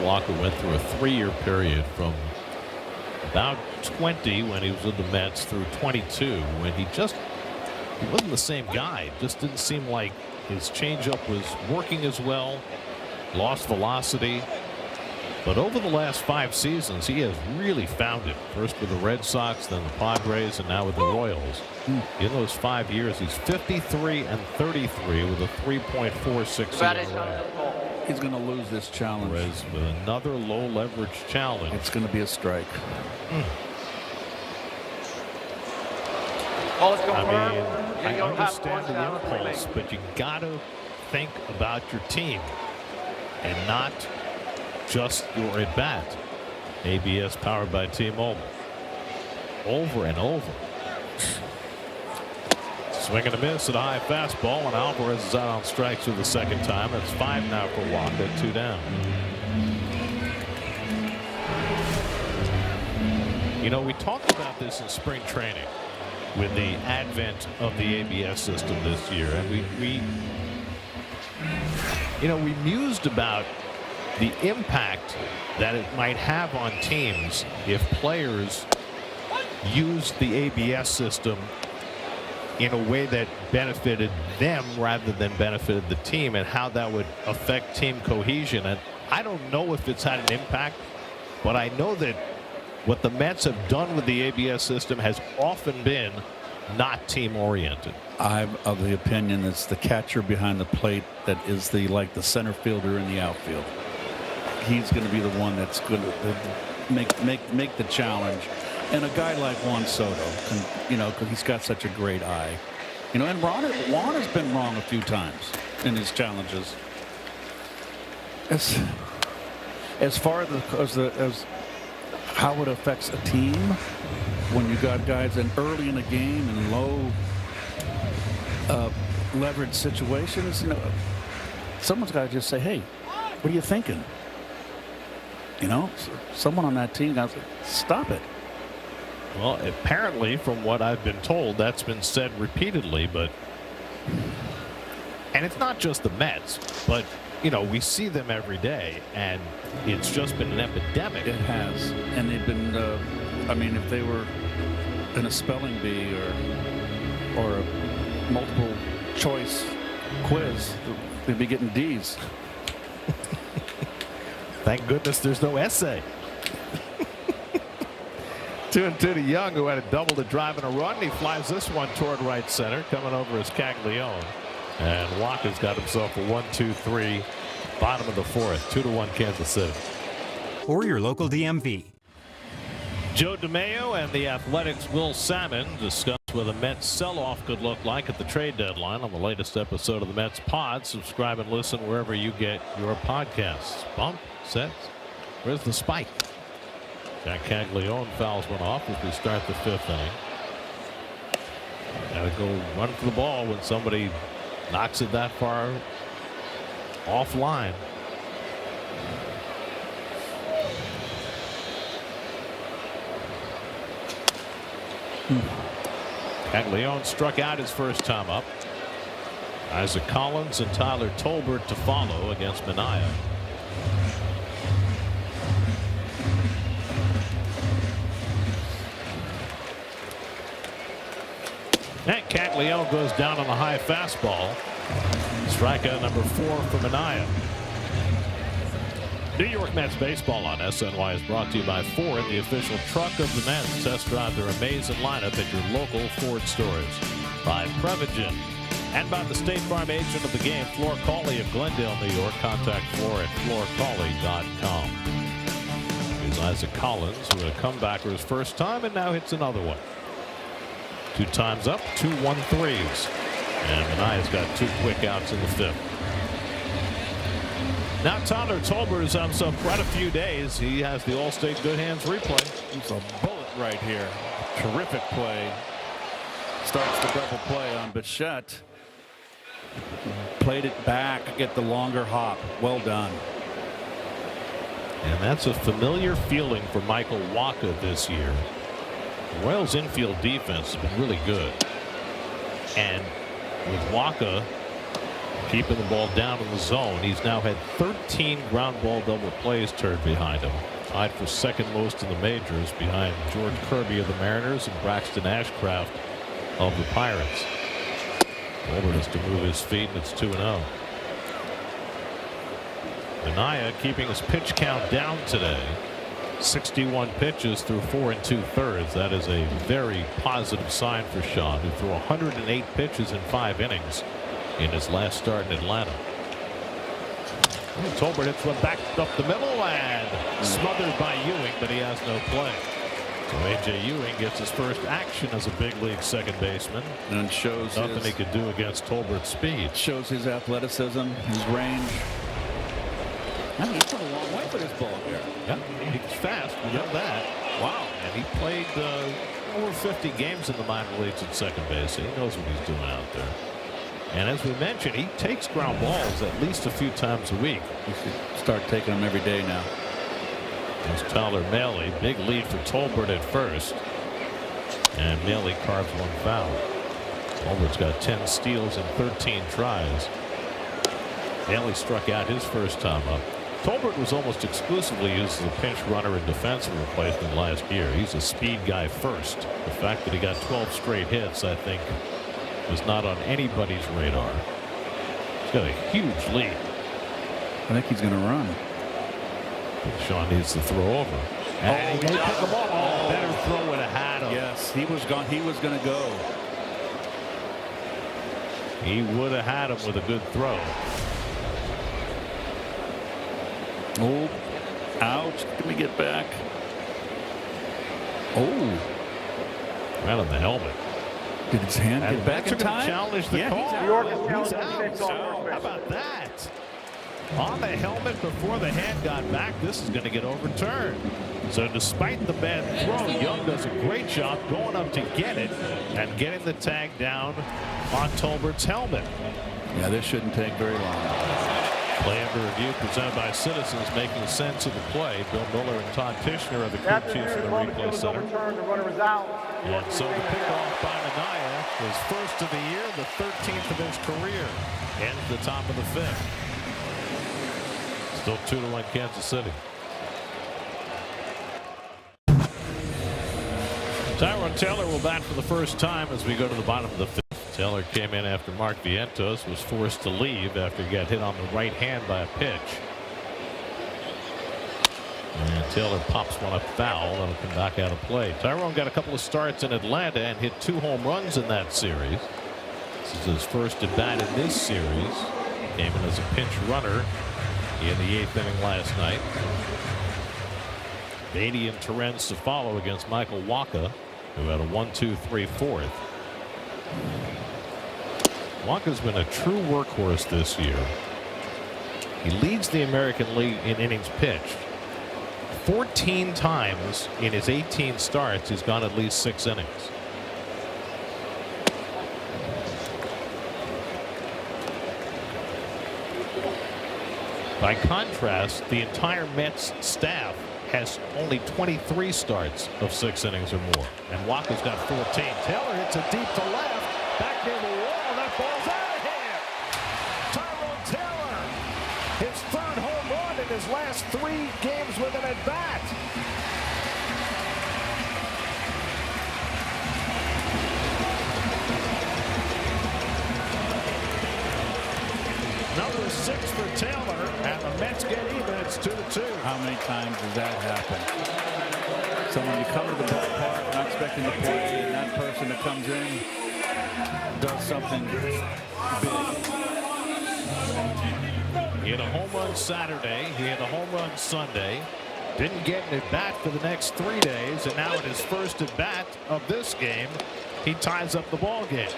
Walker went through a 3-year period from about 20 when he was with the Mets through 22 when he wasn't the same guy. Just didn't seem like his changeup was working as well. Lost velocity. But over the last 5 seasons, he has really found it. First with the Red Sox, then the Padres, and now with the Royals. In those 5 years, he's 53 and 33 with a 3.46 ERA.
He's going to lose this challenge.
Whereas with another low leverage challenge,
It's going to be a strike.
I understand the impulse, but you got to think about your team and not just your at bat. ABS powered by T-Mobile. Over and over. Swing and a miss at a high fastball, and Alvarez is out on strikes for the second time. That's 5 now for Walker, 2 down. You know, we talked about this in spring training with the advent of the ABS system this year, and we mused about the impact that it might have on teams if players use the ABS system in a way that benefited them rather than benefited the team, and how that would affect team cohesion. And I don't know if it's had an impact, but I know that what the Mets have done with the ABS system has often been not team oriented.
I'm of the opinion it's the catcher behind the plate that is like the center fielder in the outfield. He's going to be the one that's going to make the challenge. And a guy like Juan Soto can, because he's got such a great eye. And Juan has been wrong a few times in his challenges. As far as how it affects a team when you got guys in early in the game in low leverage situations, someone's got to just say, "Hey, what are you thinking?" Someone on that team got to stop it.
Well, apparently, from what I've been told, that's been said repeatedly. And it's not just the Mets, but we see them every day, and it's just been an epidemic.
It has, and they've been. If they were in a spelling bee or a multiple choice quiz, they'd be getting D's.
Thank goodness there's no essay. 2-2 to Young, who had a double to drive and a run. He flies this one toward right center. Coming over is Caglione. And Walker's got himself a 1-2-3. Bottom of the 4th. 2-1 Kansas City.
Or your local DMV.
Joe DeMayo and the Athletics' Will Salmon discuss what the Mets sell-off could look like at the trade deadline on the latest episode of the Mets Pod. Subscribe and listen wherever you get your podcasts. Bump, set, where's the spike? Jack Caglione fouls one off as we start the 5th inning. Got to go run for the ball when somebody knocks it that far offline. Caglione struck out his first time up. Isaac Collins and Tyler Tolbert to follow against Minaya. And Caglione goes down on a high fastball. Strikeout number 4 for Minaya. New York Mets baseball on SNY is brought to you by Ford, the official truck of the Mets. Test drive their amazing lineup at your local Ford stores. By Prevagen and by the State Farm agent of the game, Floor Cawley of Glendale, New York. Contact Floor at floorcawley.com. Here's Isaac Collins, who had a comebacker his first time and now hits another one. 2 times up, 2 1-3s. And Manaya's got 2 quick outs in the 5th. Now Tyler Tolbert is on himself quite a few days. He has the Allstate Good Hands replay.
It's a bullet right here. Terrific play. Starts the double play on Bichette. Played it back, get the longer hop. Well done.
And that's a familiar feeling for Michael Wacha this year. The Royals infield defense has been really good. And with Wacha keeping the ball down in the zone. He's now had 13 ground ball double plays turned behind him. Tied for second most in the majors behind George Kirby of the Mariners and Braxton Ashcraft of the Pirates. Tolbert has to move his feet, and it's 2-0. Anaya keeping his pitch count down today. 61 pitches through 4 2/3. That is a very positive sign for Sean, who threw 108 pitches in 5 innings in his last start in Atlanta. Tolbert hits one back up the middle and smothered by Ewing, but he has no play. So A.J. Ewing gets his first action as a big league second baseman.
And shows
nothing he could do against Tolbert's speed.
Shows his athleticism, his range. I mean, he's come a long way for this ball here.
Yeah, he's fast. We know that. Wow. And he played over 50 games in the minor leagues at second base. So he knows what he's doing out there. And as we mentioned, he takes ground balls at least a few times a week.
You should start taking them every day now.
There's Tyler Mahle. Big lead for Tolbert at first. And Mahle carves one foul. Tolbert's got 10 steals and 13 tries. Mahle struck out his first time up. Tolbert was almost exclusively used as a pinch runner and defensive replacement last year. He's a speed guy first. The fact that he got 12 straight hits, I think, was not on anybody's radar. He's got a huge lead.
I think he's going to run.
Sean needs to throw over. And he pick him up. Oh, better throw would have had him.
Yes, he was gone. He was going to go.
He would have had him with a good throw.
Oh, ouch. Can we get back? Oh.
Right on the helmet.
Did his hand get back in time?
Challenge the call. He's out. How about that? On the helmet before the hand got back. This is going to get overturned. So despite the bad throw, Young does a great job going up to get it and getting the tag down on Tolbert's helmet.
Yeah, this shouldn't take very long.
Play under review presented by Citizens, making sense of the play. Bill Miller and Todd Tishner are the crew chiefs of the replay center. And so the pickoff by Anaya is first of the year, the 13th of his career, ends the top of the 5th. Still 2-1 Kansas City. Tyrone Taylor will bat for the first time as we go to the bottom of the 5th. Taylor came in after Mark Vientos was forced to leave after he got hit on the right hand by a pitch. And Taylor pops one up foul. That'll come back out of play. Tyrone got a couple of starts in Atlanta and hit 2 home runs in that series. This is his first at bat in this series. Came in as a pinch runner in the 8th inning last night. Beatty and Terrence to follow against Michael Wacha, who had a 1-2-3 4th. Wacha's been a true workhorse this year. He leads the American League in innings pitched. 14 times in his 18 starts, he's gone at least 6 innings. By contrast, the entire Mets staff has only 23 starts of 6 innings or more. And Wacha's got 14. Taylor hits it deep to left. Back near the wall. That ball's out of here. Tyrone Taylor. His 3rd home run in his last 3 games with an at-bat. Number 6 for Taylor, and the Mets get even. It's 2-2.
How many times does that happen? So when you come to the ballpark not expecting to play, and that person that comes in does something big.
He had a home run Saturday. He had a home run Sunday. Didn't get an at-bat for the next 3 days, and now in his first at-bat of this game, he ties up the ball game.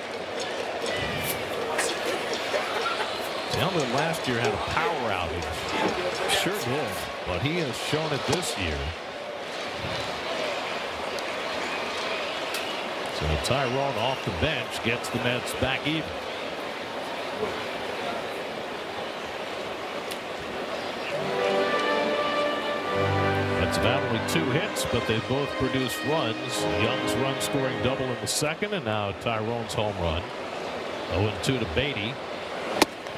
Taylor last year had a power outage.
Sure did.
But he has shown it this year. So Tyrone off the bench gets the Mets back even. Mets have had only 2 hits, but they both produced runs. Young's run scoring double in the 2nd, and now Tyrone's home run. 0-2 to Beatty.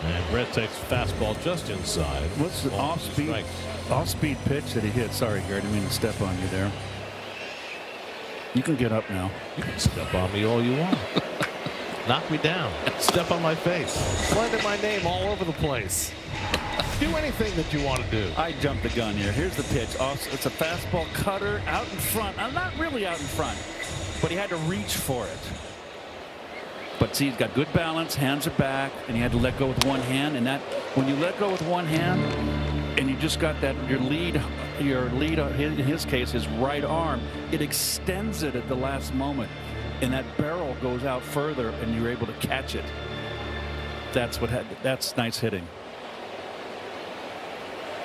And Brett takes a fastball just inside.
What's the off-speed pitch that he hit? Sorry, Gary, I didn't mean to step on you there. You can get up now.
You can step on me all you want. Knock me down. Step on my face. Slander my name all over the place. Do anything that you want to do.
I jumped the gun here. Here's the pitch. It's a fastball cutter out in front. I'm not really out in front, but he had to reach for it. But see, he's got good balance. Hands are back, and he had to let go with one hand. And that, when you let go with one hand, and you just got that your lead, in his case, his right arm, it extends it at the last moment, and that barrel goes out further, and you're able to catch it. That's nice hitting.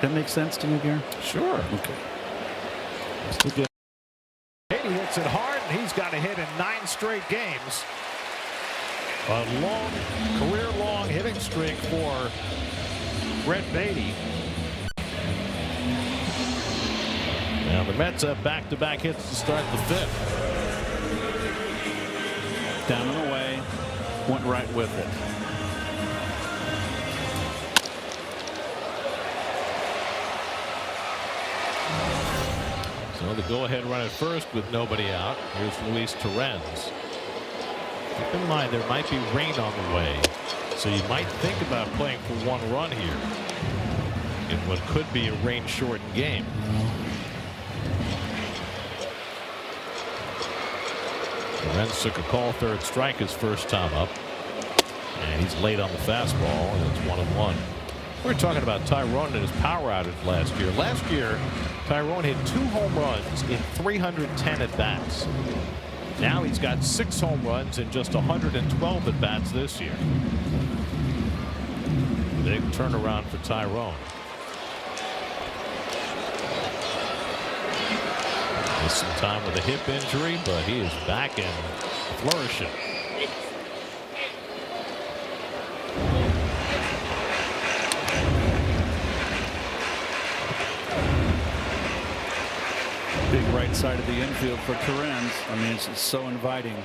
That makes sense to you, Gary?
Sure.
Okay.
Beatty hits it hard, and he's got a hit in 9 straight games. A long, career-long hitting streak for Brett Beatty. Now the Mets have back-to-back hits to start the 5th.
Down and away, went right with it.
So the go-ahead run at first with nobody out. Here's Luis Torrens. Keep in mind there might be rain on the way, so you might think about playing for 1 run here in what could be a rain-shortened game. Torrens took a call, 3rd strike his first time up, and he's late on the fastball, and it's 1-1. We were talking about Tyrone and his power outage last year. Last year, Tyrone hit 2 home runs in 310 at-bats. Now he's got 6 home runs in just 112 at-bats this year. Big turnaround for Tyrone. Missed some time with a hip injury, but he is back and flourishing.
Big right side of the infield for Torrens. I mean, it's so inviting.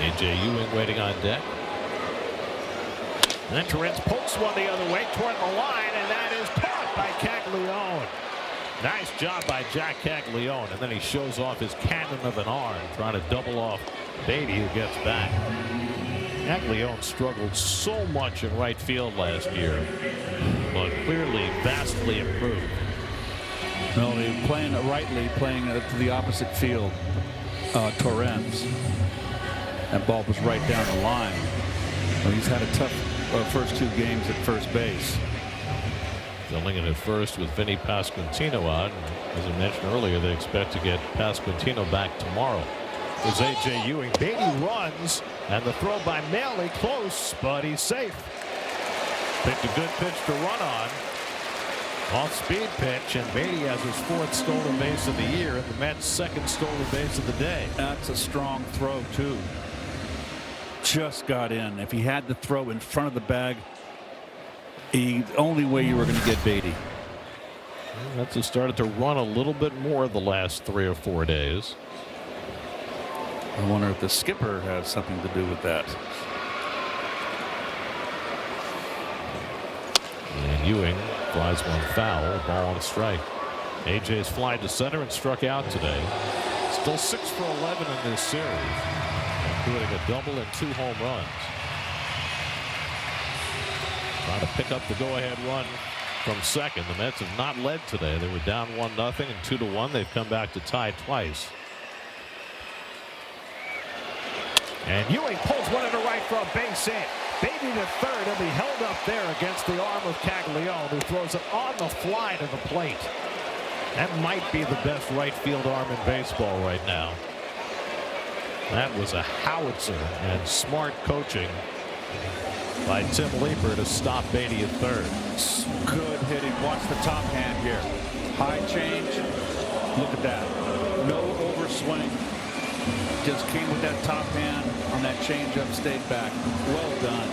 A.J. Ewing waiting on deck. And then Torrens pokes one the other way toward the line, and that is caught by Caglione. Nice job by Jack Caglione, and then he shows off his cannon of an arm, trying to double off Beatty, who gets back. Caglione struggled so much in right field last year, but clearly vastly improved.
Well, they're playing to the opposite field. Torrens. That ball was right down the line. Well, he's had a tough first 2 games at first base.
Filling in at first with Vinny Pasquantino out. As I mentioned earlier, they expect to get Pasquantino back tomorrow. There's A.J. Ewing. Beatty runs, and the throw by Maley close, but he's safe. Picked a good pitch to run on. Off-speed pitch, and Beatty has his 4th stolen base of the year and the Mets' 2nd stolen base of the day.
That's a strong throw, too. Just got in. If he had the throw in front of the bag, the only way you were going to get Beatty.
Mets have started to run a little bit more the last 3 or 4 days.
I wonder if the skipper has something to do with that.
And Ewing flies one foul, ball on a strike. AJ's fly to center and struck out today. Still 6 for 11 in this series, including a double and 2 home runs. Trying to pick up the go-ahead run from second. The Mets have not led today. They were down 1-0 and 2-1. They've come back to tie twice. And Ewing pulls one into right for a base hit. Beatty to third. He'll be held up there against the arm of Caglione, who throws it on the fly to the plate. That might be the best right field arm in baseball right now. That was a howitzer, and smart coaching by Tim Leeper to stop Beatty at third.
Good hitting. Watch the top hand here. High change. Look at that. No overswing. Just came with that top hand on that changeup, stayed back. Well done.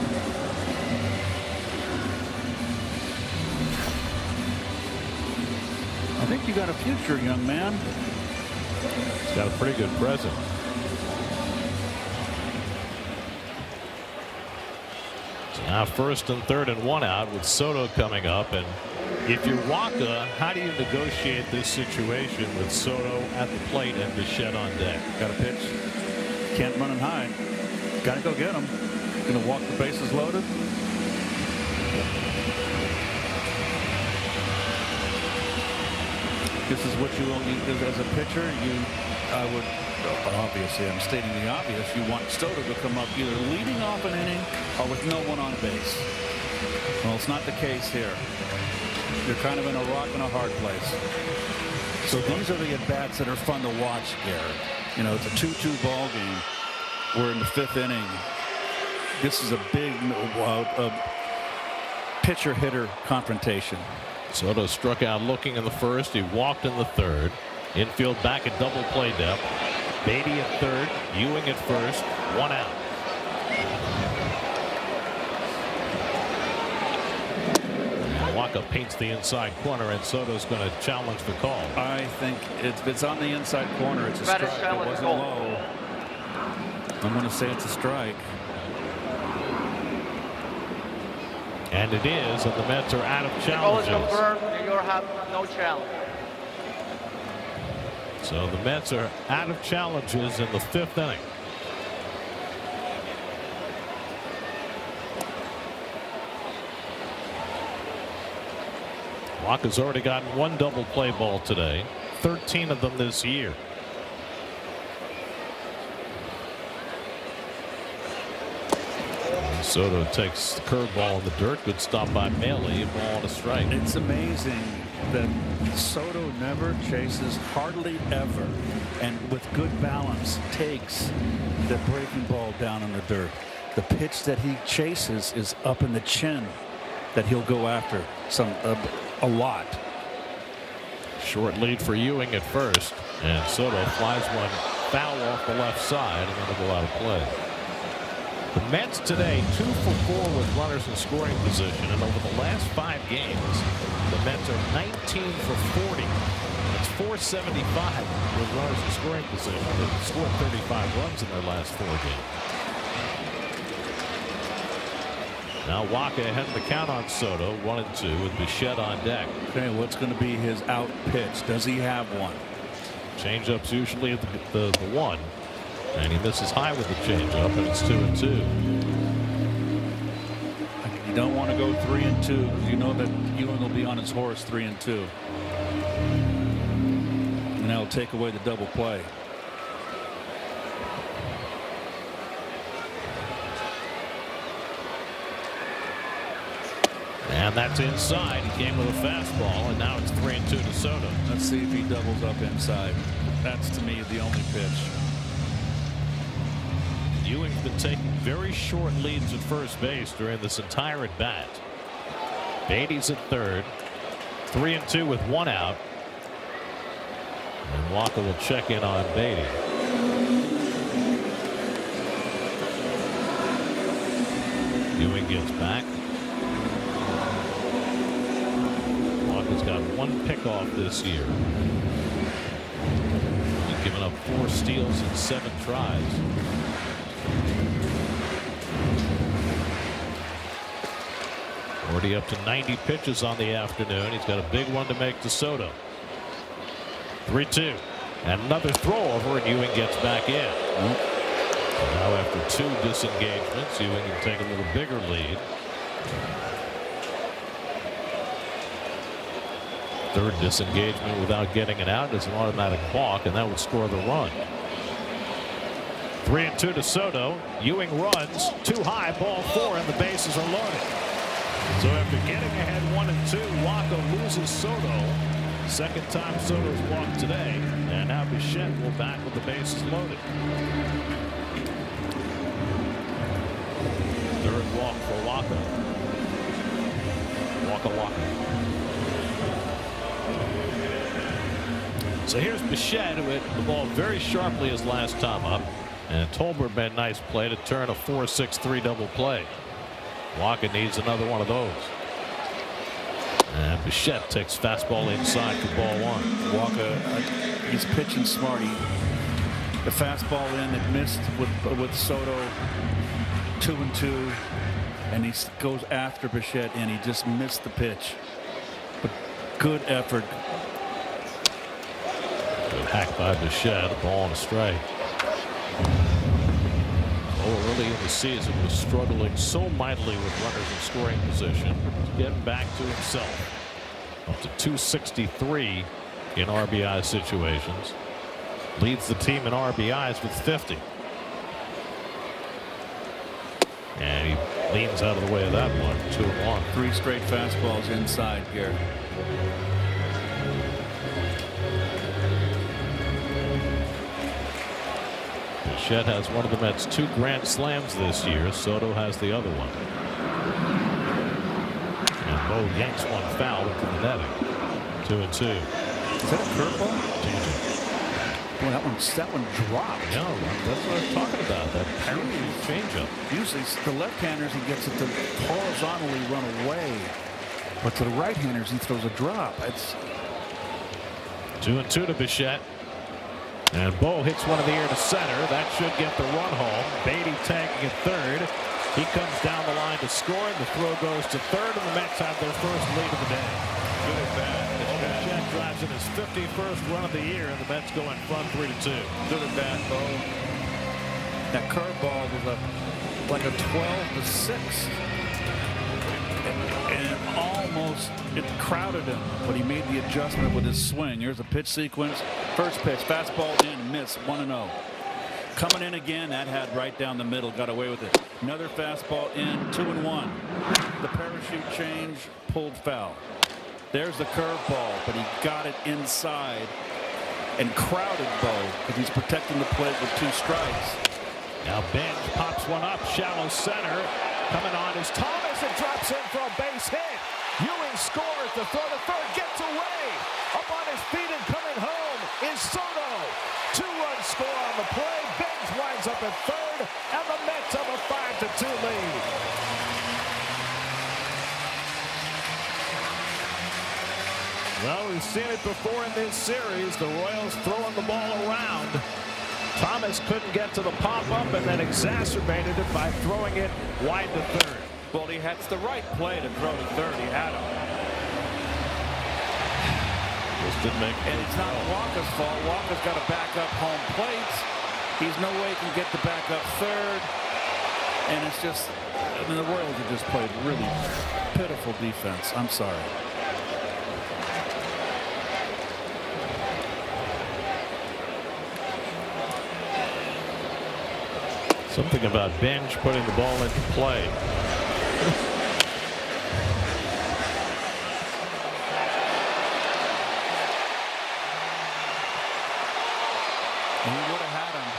I think you got a future, young man.
He's got a pretty good present. Now first and third and one out with Soto coming up. And if you're Waka, how do you negotiate this situation with Soto at the plate and Bichette on deck?
Got a pitch. Can't run and hide. Got to go get him. Going to walk the bases loaded. This is what you only as a pitcher. I would obviously, I'm stating the obvious. You want Soto to come up either leading off an inning or with no one on base. Well, it's not the case here. You're kind of in a rock and a hard place. So these are the at-bats that are fun to watch, Garrett. You know, it's a 2-2 ball game. We're in the 5th inning. This is a big pitcher-hitter confrontation.
Soto struck out looking in the first. He walked in the third. Infield back at double play depth. Beatty at third. Ewing at first. 1 out. Waka paints the inside corner, and Soto's going to challenge the call.
I think if it's on the inside corner, it's a strike. It wasn't low. I'm going to say it's a strike.
And it is, and the Mets are out of challenges.
You have no challenge.
So the Mets are out of challenges in the 5th inning. Waka's already gotten 1 double play ball today, 13 of them this year. And Soto takes the curveball in the dirt. Good stop by Maley. A ball and a strike.
It's amazing that Soto never chases, hardly ever, and with good balance takes the breaking ball down in the dirt. The pitch that he chases is up in the chin that he'll go after a lot.
Short lead for Ewing at first, and Soto flies one foul off the left side, and it'll go out of play. The Mets today 2 for 4 with runners in scoring position, and over the last 5 games, the Mets are 19 for 40. That's 475 with runners in scoring position. They've scored 35 runs in their last 4 games. Now Waka ahead of the count on Soto, 1-2 with Bichette on deck.
Okay, what's going to be his out pitch? Does he have one?
Changeup's usually at the 1, and he misses high with the changeup, and it's 2-2.
You don't want to go 3-2 because you know that Ewing will be on his horse 3-2, and that'll take away the double play.
And that's inside. He came with a fastball, and now it's 3-2 to Soto.
Let's see if he doubles up inside. That's, to me, the only pitch.
Ewing's been taking very short leads at first base during this entire at bat. Beatty's at third. 3-2 with 1 out. And Waka will check in on Beatty. Ewing gets back. Waka's got 1 pickoff this year. He's given up 4 steals in 7 tries. Already up to 90 pitches on the afternoon. He's got a big one to make to Soto. 3-2. And another throw over, and Ewing gets back in. Now after 2 disengagements, Ewing can take a little bigger lead. Third disengagement without getting it out is an automatic walk, and that would score the run. 3-2 to Soto. Ewing runs too high, ball 4, and the bases are loaded. So after getting ahead 1-2, Waka loses Soto. Second time Soto's walked today, and now Bichette will bat with the bases loaded. Third walk for Waka. Waka. So here's Bichette, who hit the ball very sharply his last time up, and Tolbert made a nice play to turn a 4-6-3 double play. Waka needs another one of those. And Bichette takes fastball inside for ball 1.
Waka, he's pitching smart. The fastball in that missed with Soto. 2-2. and he goes after Bichette, and he just missed the pitch. But good effort.
Good hack by Bichette, a ball and a strike. Early in the season was struggling so mightily with runners in scoring position. Getting back to himself. Up to 263 in RBI situations. Leads the team in RBIs with 50. And he leans out of the way of that one. 2-1.
3 straight fastballs inside here.
Bichette has one of the Mets' 2 grand slams this year. Soto has the other one. And Bo yanks one foul into the netting. 2-2.
Is that a curveball? Boy, that one dropped.
No, that's what I was talking about. That parachute changeup.
Usually the left-handers, he gets it to horizontally run away. But to the right-handers, he throws a drop. It's
2-2 to Bichette. And Bo hits one in the air to center. That should get the run home. Beatty tagging at third. He comes down the line to score. The throw goes to third, and the Mets have their first lead of the day. Good at bat. Bichette drives in his 51st run of the year, and the Mets go in front 3-2.
good at bat, Bo. That curveball was like a 12-6. And almost it crowded him, but he made the adjustment with his swing. Here's a pitch sequence. First pitch, fastball in, miss, 1-0. Coming in again, that had right down the middle, got away with it. Another fastball in, 2-1. The parachute change, pulled foul. There's the curveball, but he got it inside and crowded Bo because he's protecting the plate with 2 strikes.
Now Bench pops one up, shallow center. Coming on is Thomas and drops in for a base hit. Ewing scores. The throw to third gets away. Up on his feet and coming home is Soto. 2-run score on the play. Bench winds up at third, and the Mets have a 5-2 lead. Well, we've seen it before in this series. The Royals throwing the ball around. Thomas couldn't get to the pop-up and then exacerbated it by throwing it wide to third.
Well, he had the right play to throw to third. He had him.
Just didn't make it.
And it's not Walker's fault. Walker's got to back up home plate. He's no way he can get to back up third. And it's just, I mean, the Royals have just played really pitiful defense. I'm sorry.
Something about Bench putting the ball into play.
He would have had him.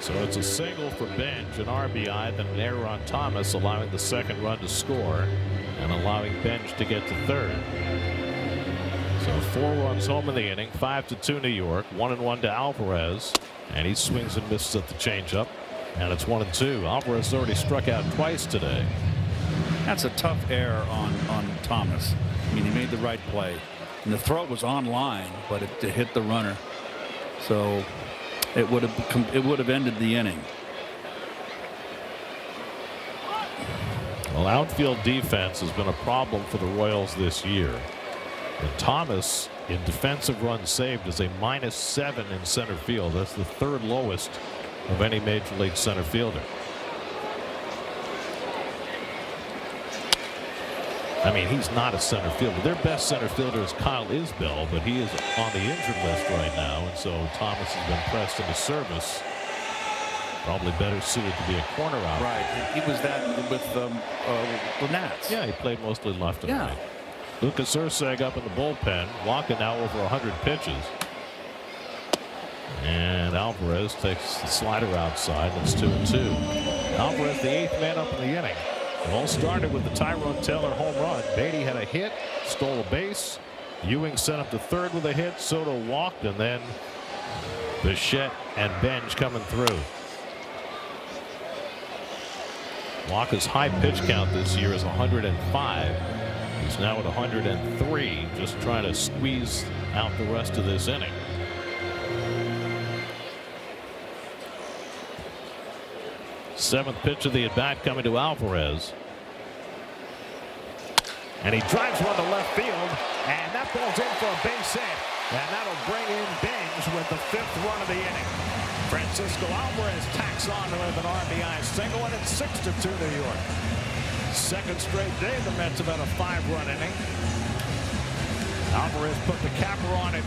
So it's a single for Bench, an RBI, then an error on Thomas, allowing the second run to score and allowing Bench to get to third. So 4 runs home in the inning, 5-2 New York, 1-1 to Alvarez, and he swings and misses at the changeup, and it's 1-2. Alvarez already struck out twice today.
That's a tough error on Thomas. I mean, he made the right play, and the throw was on line, but it hit the runner, so it would have ended the inning.
Well, outfield defense has been a problem for the Royals this year. And Thomas, in defensive runs saved, is a -7 in center field. That's the 3rd lowest of any major league center fielder. I mean, he's not a center fielder. Their best center fielder is Kyle Isbell, but he is on the injured list right now, and so Thomas has been pressed into service. Probably better suited to be a corner out.
Right. He was that with the Nats.
Yeah, he played mostly left and
Yeah.
right. Lucas Urseg up in the bullpen. Walking now over 100 pitches. And Alvarez takes the slider outside. It's 2-2. Alvarez, the 8th man up in the inning. It all started with the Tyrone Taylor home run. Beatty had a hit, stole a base. Ewing sent up to third with a hit. Soto walked, and then Bichette and Bench coming through. Walker's high pitch count this year is 105. He's now at 103, just trying to squeeze out the rest of this inning. Seventh pitch of the at bat coming to Alvarez. And he drives one to left field, and that ball's in for a base hit. And that'll bring in Bings with the 5th run of the inning. Francisco Alvarez tacks on with an RBI single, and it's 6-2 New York. Second straight day the Mets have had a 5-run inning. Alvarez put the capper on it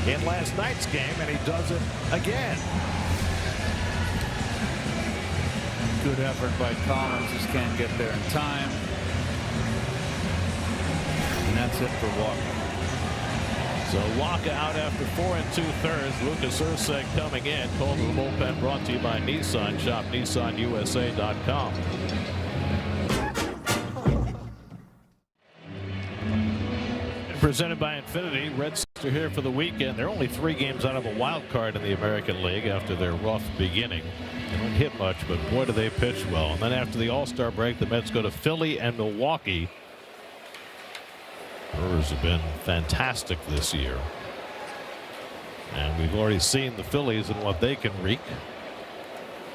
in last night's game, and he does it again.
Good effort by Collins. Just can't get there in time. And that's it for Walker.
So Walker out after 4 2/3. Lucas Ursek coming in. Call to the bullpen brought to you by Nissan. Shop NissanUSA.com. Presented by Infiniti. Reds are here for the weekend. They're only 3 games out of a wild card in the American League after their rough beginning. They don't hit much, but boy, do they pitch well. And then after the All-Star break, the Mets go to Philly and Milwaukee. Brewers have been fantastic this year. And we've already seen the Phillies and what they can wreak.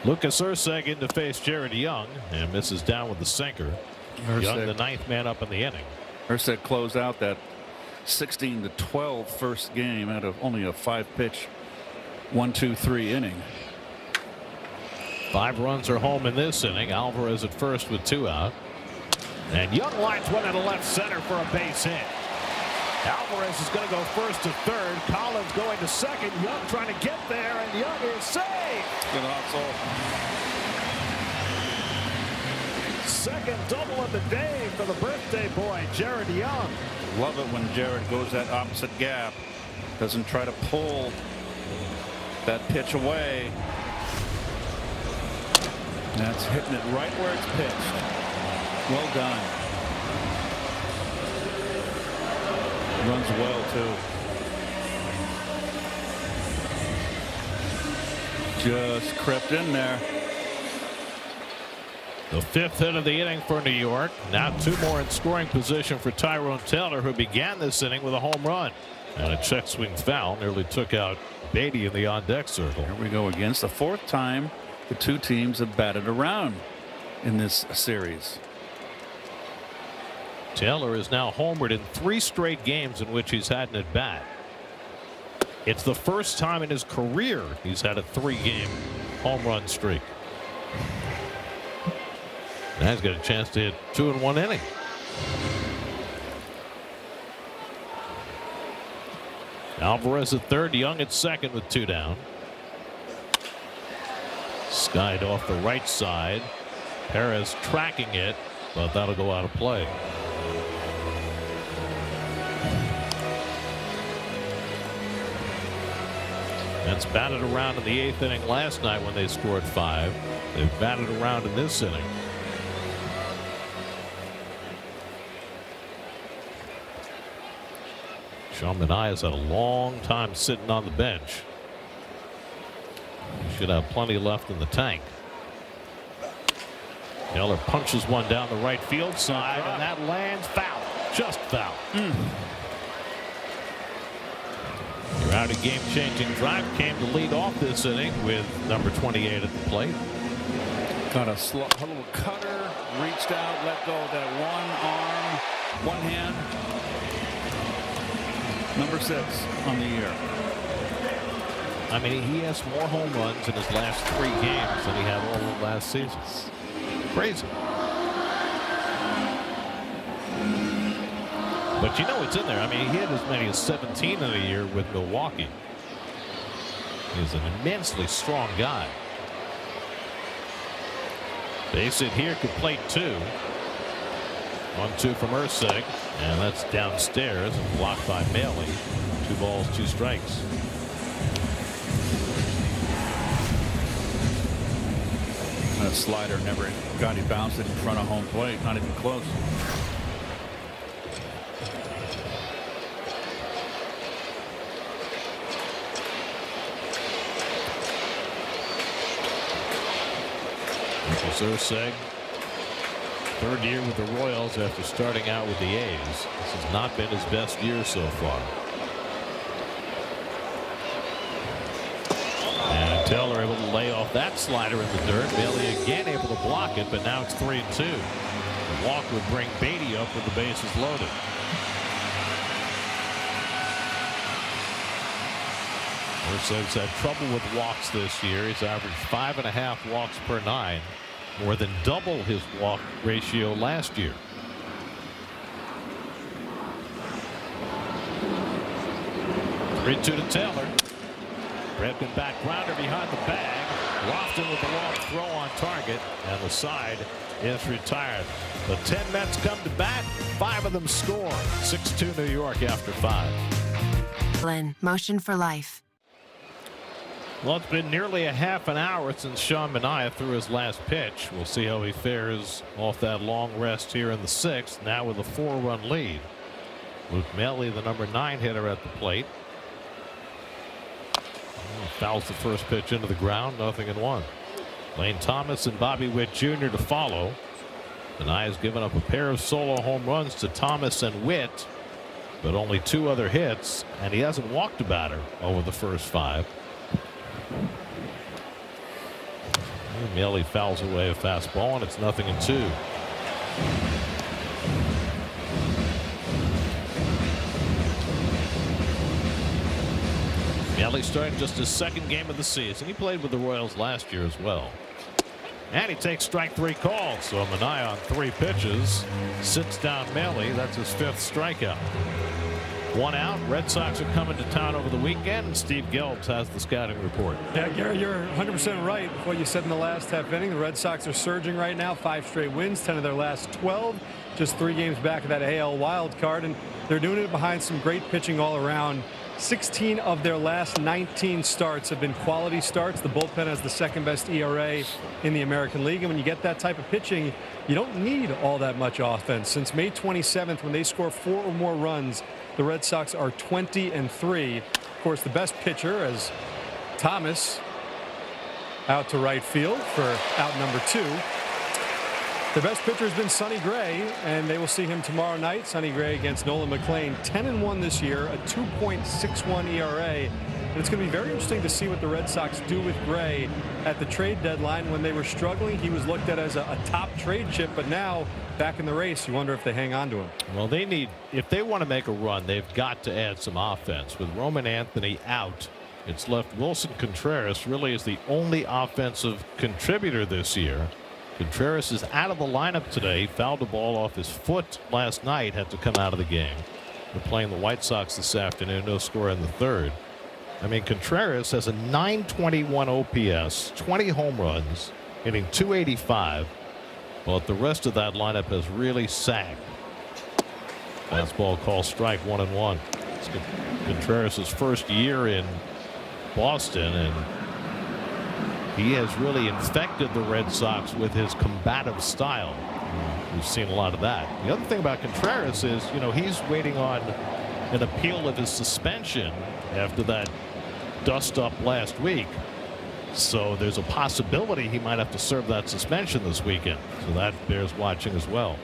Lucas Ursek in to face Jared Young and misses down with the sinker. Young, the 9th man up in the inning.
Ursek closed out that 16-12 first game out of only a 5-pitch 1-2-3 inning.
5 runs are home in this inning. Alvarez at first with 2 out. And Young lines one into left center for a base hit. Alvarez is going to go first to third. Collins going to second. Young trying to get there, and Young is safe.
Good hustle.
Second double of the day for the birthday boy, Jared Young.
Love it when Jared goes that opposite gap. Doesn't try to pull that pitch away. That's hitting it right where it's pitched. Well done. Runs well, too. Just crept in there.
The 5th hit of the inning for New York. Now 2 more in scoring position for Tyrone Taylor, who began this inning with a home run. And a check swing foul nearly took out Beatty in the on-deck circle.
Here we go again. It's the 4th time the 2 teams have batted around in this series.
Taylor is now homered in 3 straight games in which he's had an at bat. It's the first time in his career he's had a 3-game home run streak. Now he's got a chance to hit 2 in 1 inning. Alvarez at third, Young at second with 2 down. Skied off the right side. Perez tracking it, but that'll go out of play. That's batted around in the 8th inning last night when they scored 5. They've batted around in this inning. Sean Manaea has had a long time sitting on the bench. He should have plenty left in the tank. Taylor punches one down the right field side, and that lands foul. Just foul. Your Audi game-changing drive came to lead off this inning with number 28 at the plate.
Got a little cutter, reached out, let go of that one arm, one hand. Number 6 on the year.
I mean, he has more home runs in his last 3 games than he had all of last season. Crazy. But you know it's in there. I mean, he had as many as 17 in a year with Milwaukee. He's an immensely strong guy. Base hit here could plate 2. 1-2 from Ursek, and that's downstairs and blocked by Maley. 2 balls, 2 strikes.
That slider never got. He bounced it in front of home plate. Not even close.
Ursek, 3rd year with the Royals after starting out with the A's. This has not been his best year so far. And Taylor able to lay off off that slider in the dirt. Bailey again able to block it, but now it's 3-2. The walk would bring Beatty up with the bases loaded. Mercedes had trouble with walks this year. He's averaged 5.5 walks per 9, more than double his walk ratio last year. Three-two to Taylor. Redmond back grounder behind the bag. Lofton with the long throw on target, and the side is retired. The 10 Mets come to bat. 5 of them score. 6-2 New York after 5.
Glenn, motion for life.
Well, it's been nearly a half an hour since Sean Manaea threw his last pitch. We'll see how he fares off that long rest here in the 6th, now with a 4-run lead. Luke Maile, the number 9 hitter at the plate. Fouls the first pitch into the ground, 0-1. Lane Thomas and Bobby Witt Jr. to follow. Manaea has given up a pair of solo home runs to Thomas and Witt, but only 2 other hits, and he hasn't walked a batter over the first 5. Maile fouls away a fastball, and it's 0-2. Maile starting just his 2nd game of the season. He played with the Royals last year as well. And he takes strike 3 call. So Manaea on 3 pitches sits down Maile. That's his 5th strikeout. 1 out. Red Sox are coming to town over the weekend, and Steve Gelbs has the scouting report.
Yeah, Gary, you're 100% right with what you said in the last half inning. The Red Sox are surging right now. 5 straight wins, 10 of their last 12. Just 3 games back of that AL wild card, and they're doing it behind some great pitching all around. 16 of their last 19 starts have been quality starts. The bullpen has the 2nd best ERA in the American League, and when you get that type of pitching, you don't need all that much offense. Since May 27th, when they score 4 or more runs, the Red Sox are 20-3. Of course, the best pitcher is Thomas, out to right field for out number 2. The best pitcher has been Sonny Gray, and they will see him tomorrow night. Sonny Gray against Nolan McLean. 10-1 this year, a 2.61 ERA. And it's going to be very interesting to see what the Red Sox do with Gray at the trade deadline. When they were struggling, he was looked at as a top trade chip, but now back in the race, you wonder if they hang on to him.
Well, they need, if they want to make a run, they've got to add some offense. With Roman Anthony out, it's left Wilson Contreras really is the only offensive contributor this year. Contreras is out of the lineup today. He fouled the ball off his foot last night, had to come out of the game. They're playing the White Sox this afternoon. No score in the 3rd. I mean, Contreras has a .921 OPS, 20 home runs, hitting .285. But the rest of that lineup has really sagged. Fastball call strike, 1-1. It's Contreras' first year in Boston, and he has really infected the Red Sox with his combative style. We've seen a lot of that. The other thing about Contreras is, you know, he's waiting on an appeal of his suspension after that dust up last week. So there's a possibility he might have to serve that suspension this weekend. So that bears watching as well.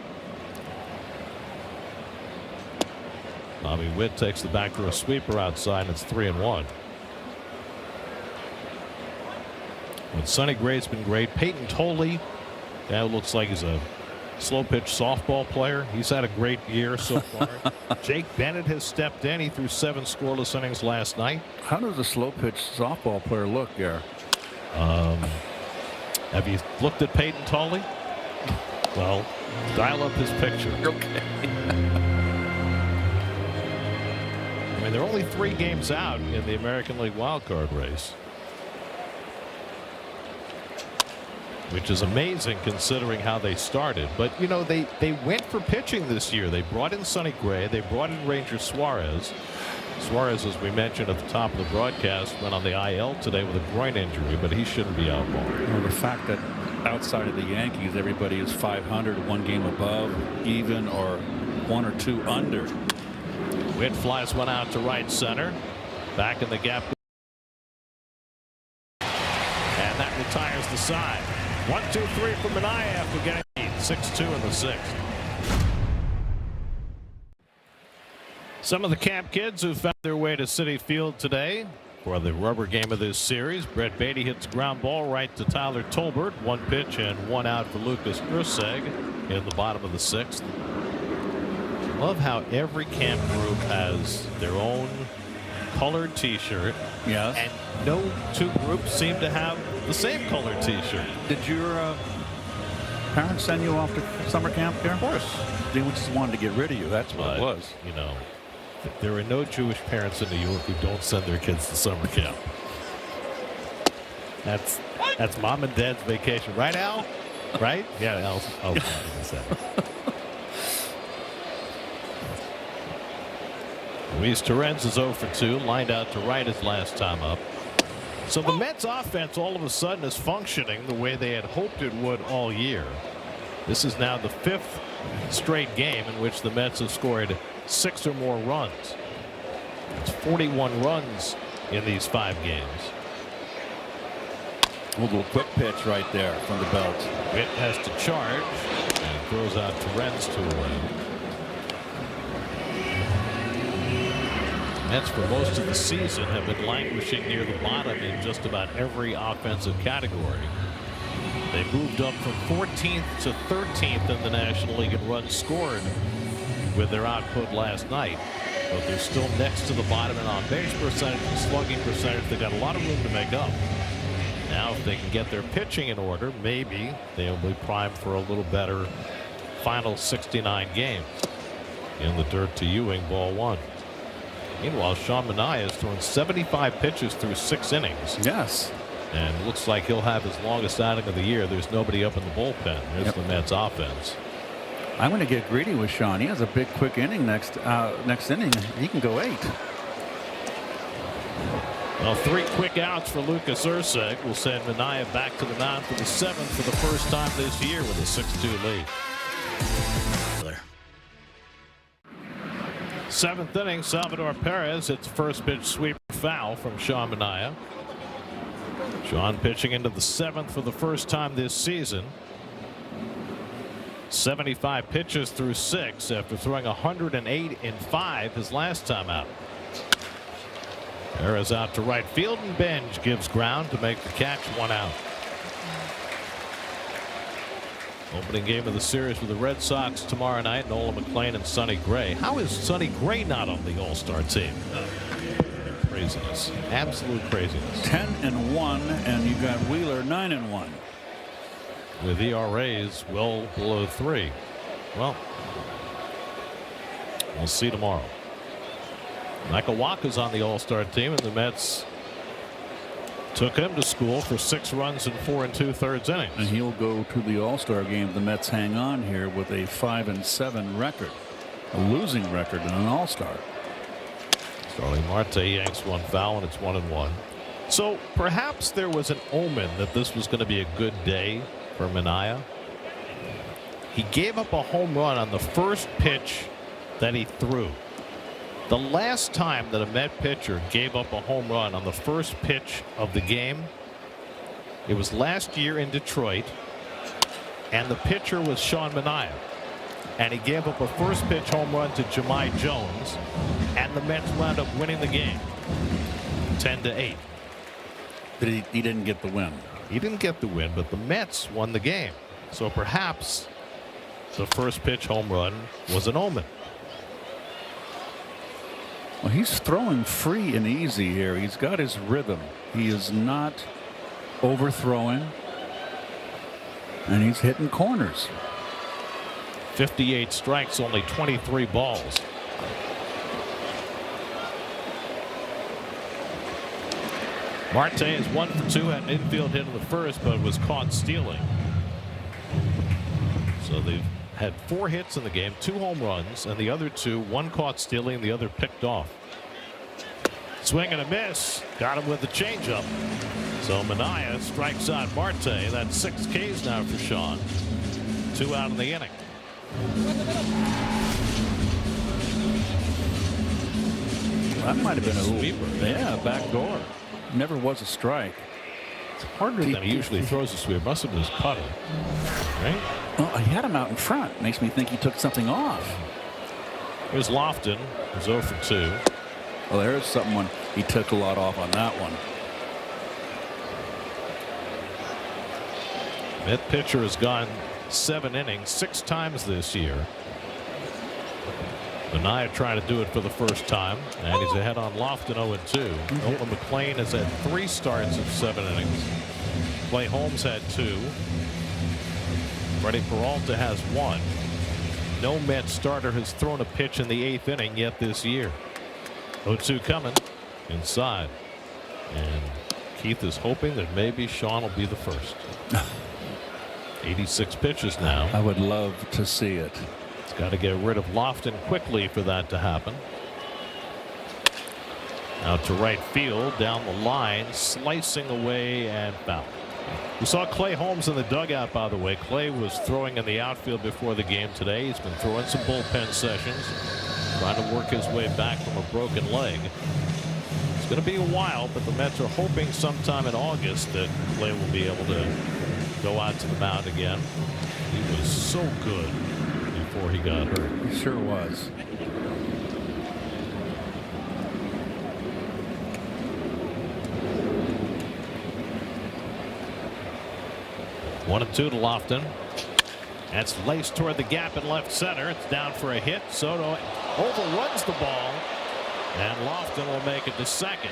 Bobby Witt takes the back to a sweeper outside, and it's 3-1. But Sonny Gray's been great. Peyton Tolley, that looks like he's a slow pitch softball player. He's had a great year so far. Jake Bennett has stepped in. He threw 7 scoreless innings last night.
How does a slow pitch softball player look, Gary?
Have you looked at Peyton Tolley? Well, dial up his picture.
Okay.
I mean, they're only 3 games out in the American League wildcard race, which is amazing considering how they started. But, you know, they went for pitching this year. They brought in Sonny Gray. They brought in Ranger Suarez. Suarez, as we mentioned at the top of the broadcast, went on the IL today with a groin injury, but he shouldn't be out long.
Well, the fact that outside of the Yankees, everybody is 500, 1 game above, even, or 1 or 2 under.
Witt flies one out to right center. Back in the gap. And that retires the side. 1-2-3 for Manaea after getting 6-2 in the 6th. Some of the camp kids who found their way to Citi Field today. For the rubber game of this series, Brett Beatty hits a ground ball right to Tyler Tolbert. 1 pitch and 1 out for Lucas Urseg in the bottom of the 6th. Love how every camp group has their own colored T-shirt.
Yes.
And no 2 groups seem to have the same colored T-shirt.
Did your parents send you off to summer camp here?
Of course.
They just wanted to get rid of you. That's what it was.
You know, there are no Jewish parents in New York who don't send their kids to summer camp. That's mom and dad's vacation, right, Al? Right? Yeah, Al's nodding his head. Luis Torrens is 0 for 2, lined out to right his last time up. So the Mets offense all of a sudden is functioning the way they had hoped it would all year. This is now the 5th straight game in which the Mets have scored 6 or more runs. It's 41 runs in these 5 games.
A little quick pitch right there from the belt.
Witt has to charge and throws out Torrens to away. Mets for most of the season have been languishing near the bottom in just about every offensive category. They moved up from 14th to 13th in the National League in runs scored with their output last night. But they're still next to the bottom in on-base percentage and slugging percentage. They've got a lot of room to make up. Now if they can get their pitching in order, maybe they'll be primed for a little better final 69 games. In the dirt to Ewing, ball 1. Meanwhile, Sean Manaea has thrown 75 pitches through 6 innings.
Yes.
And it looks like he'll have his longest outing of the year. There's nobody up in the bullpen. There's the Mets offense.
I'm going to get greedy with Sean. He has a big, quick inning next inning. He can go 8.
Well, 3 quick outs for Lucas Urseg will send Manaea back to the mound for the 7th for the first time this year with a 6-2 lead. 7th inning, Salvador Perez hits first pitch sweep foul from Sean Manaea. Sean pitching into the 7th for the first time this season. 75 pitches through 6 after throwing 108 in 5 his last time out. Perez out to right field, and Benj gives ground to make the catch. 1 out. Opening game of the series with the Red Sox tomorrow night. Nolan McLean and Sonny Gray. How is Sonny Gray not on the All-Star team? Craziness. Absolute craziness.
10-1, and you got Wheeler 9-1.
With ERAs well below 3. Well, we'll see tomorrow. Michael Wacha's on the All-Star team, and the Mets took him to school for 6 runs in 4 2/3 innings.
And he'll go to the All-Star game. The Mets hang on here with a 5-7 record, a losing record in an All-Star.
Starling Marte yanks 1 foul, and it's 1-1. So perhaps there was an omen that this was going to be a good day for Manaea. He gave up a home run on the first pitch that he threw. The last time that a Met pitcher gave up a home run on the first pitch of the game, it was last year in Detroit, and the pitcher was Sean Manaea, and he gave up a first pitch home run to Jahmai Jones, and the Mets wound up winning the game 10-8.
He didn't get the win.
He didn't get the win, but the Mets won the game. So perhaps the first pitch home run was an omen.
Well, he's throwing free and easy here. He's got his rhythm. He is not overthrowing, and he's hitting corners.
58 strikes, only 23 balls. Marte is 1 for 2, had an infield hit in the first, but was caught stealing. So they've had 4 hits in the game, 2 home runs, and the other 2, 1 caught stealing, the other picked off. Swing and a miss. Got him with the changeup. So Manaea strikes out Marte. That's 6 Ks now for Sean. 2 out in the inning.
That might have been a
sweeper.
Yeah, back door. Never was a strike.
It's harder than he usually throws a sweep. Must have been his cutter, right?
Well, he had him out in front. Makes me think he took something off.
Here's Lofton. He's 0 for 2.
Well, there's someone. He took a lot off on that one.
That pitcher has gone 7 innings 6 times this year. Minaya trying to do it for the first time, and he's ahead on Lofton 0-2. Nolan McLean has had 3 starts of 7 innings. Clay Holmes had 2. Freddie Peralta has 1. No Mets starter has thrown a pitch in the 8th inning yet this year. 0-2 coming inside, and Keith is hoping that maybe Sean will be the first. 86 pitches now.
I would love to see it.
It's got to get rid of Lofton quickly for that to happen. Out to right field, down the line, slicing away and foul. We saw Clay Holmes in the dugout, by the way. Clay was throwing in the outfield before the game today. He's been throwing some bullpen sessions, trying to work his way back from a broken leg. It's going to be a while, but the Mets are hoping sometime in August that Clay will be able to go out to the mound again. He was so good before he got hurt.
He sure was.
One and 2 to Lofton. That's laced toward the gap in left center. It's down for a hit. Soto overruns the ball, and Lofton will make it to second.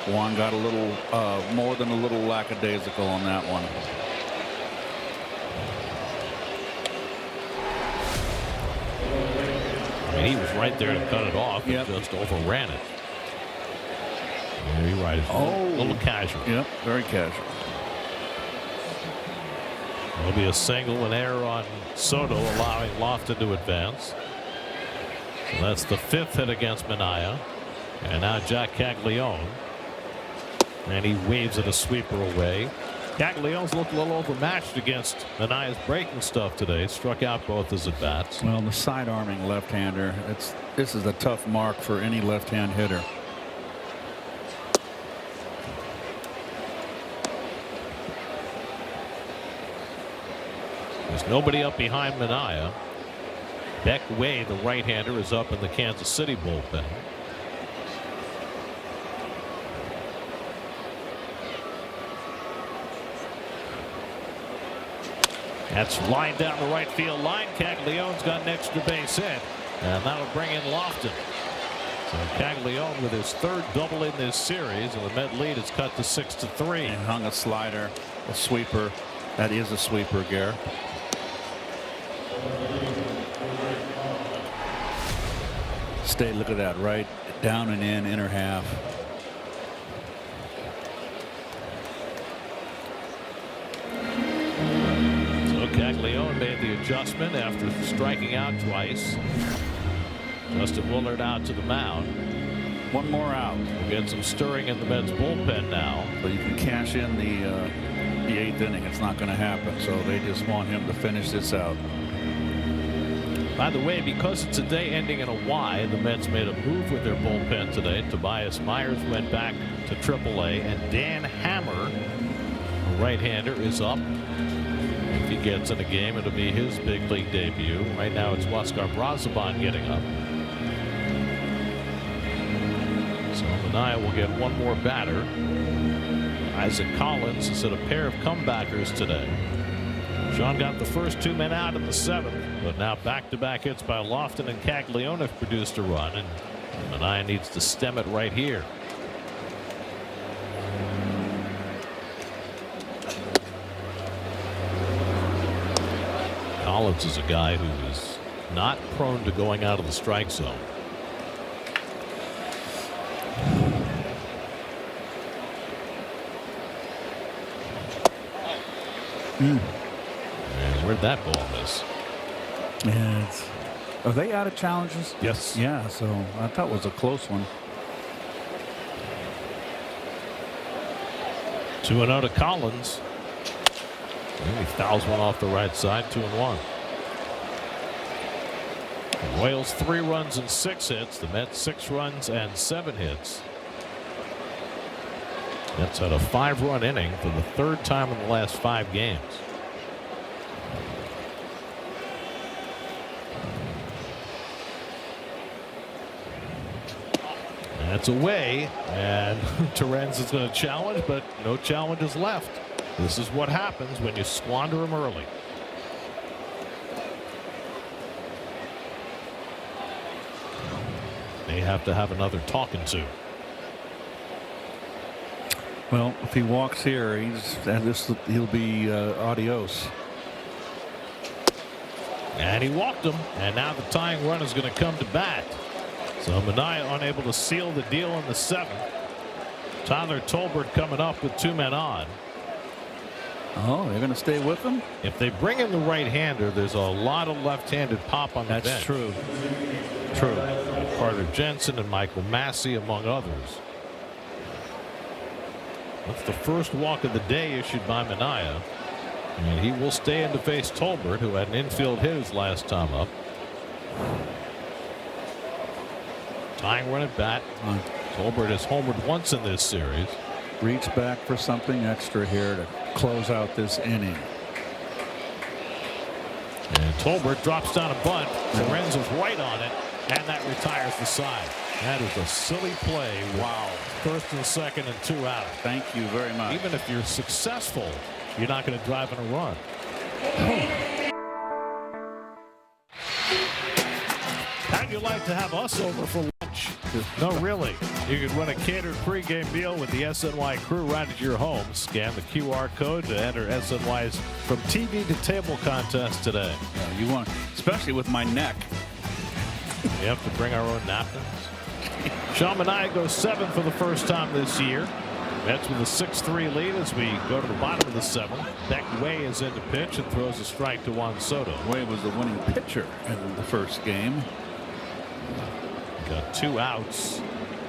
Juan got a little more than a little lackadaisical on that one.
I mean, he was right there to cut it off.
Yep.
And just overran it. Yeah, you're right. It's a little casual.
Yep, very casual.
There'll be a single and error on Soto, allowing Lofton to advance. So that's the 5th hit against Minaya. And now Jack Caglione. And he waves at a sweeper away. Caglione's looked a little overmatched against Minaya's breaking stuff today. Struck out both his at bats.
Well, the side-arming left-hander, this is a tough mark for any left-hand hitter.
There's nobody up behind Minaya. Beck Way, the right-hander, is up in the Kansas City bullpen. That's lined down the right field line. Caglione's got an extra base hit, and that'll bring in Lofton. So Caglione with his 3rd double in this series, and the Met lead is cut to 6-3.
And hung a slider, a sweeper. That is a sweeper, Gare. Stay, look at that, right down and in, inner half.
So Caglione made the adjustment after striking out twice. Justin Willard out to the mound.
One more out.
We'll get some stirring in the Mets bullpen now.
So you can cash in the 8th inning. It's not going to happen. So they just want him to finish this out.
By the way, because it's a day ending in a Y, the Mets made a move with their bullpen today. Tobias Myers went back to AAA, and Dan Hammer, a right-hander, is up. If he gets in a game, it'll be his big league debut. Right now, it's Huascar Brazoban getting up. So Minaya will get one more batter. Isaac Collins has hit a pair of comebackers today. Sean got the first 2 men out in the 7th, but now back-to-back hits by Lofton and Caglione have produced a run, and Minaya needs to stem it right here. Collins is a guy who is not prone to going out of the strike zone. And where'd that ball miss?
Yeah, are they out of challenges?
Yes.
Yeah, so I thought it was a close one.
2-0 to Collins. And he fouls one off the right side. 2-1. The Royals 3 runs and 6 hits. The Mets 6 runs and 7 hits. Mets had a 5-run inning for the 3rd time in the last 5 games. That's away, and Torrens is going to challenge, but no challenges left. This is what happens when you squander them early. They have to have another talking to.
Well, if he walks here, he'll be adios.
And he walked him, and now the tying run is going to come to bat. So Minaya unable to seal the deal in the 7th. Tyler Tolbert coming up with 2 men on.
Oh, they're going to stay with him?
If they bring in the right-hander, there's a lot of left-handed pop on the bench.
That's true.
Carter Jensen and Michael Massey, among others. That's the first walk of the day issued by Minaya. And he will stay in to face Tolbert, who had an infield hit his last time up. Tying run at bat. Tolbert has homered once in this series.
Reach back for something extra here to close out this inning.
And Tolbert drops down a bunt. Torrens is right on it, and that retires the side. That is a silly play. Wow. First and second and 2 out.
Thank you very much.
Even if you're successful, you're not going to drive in a run. How'd you like to have us over for lunch? No, really. You could win a catered pregame meal with the SNY crew right at your home. Scan the QR code to enter SNY's From TV to Table contest today.
Yeah, you want, especially with my neck.
We have to bring our own napkins. Sean Minaya goes 7 for the first time this year. Mets with a 6-3 lead as we go to the bottom of the 7th. Beck Way is in to pitch and throws a strike to Juan Soto.
Way was the winning pitcher in the first game.
Got 2 outs.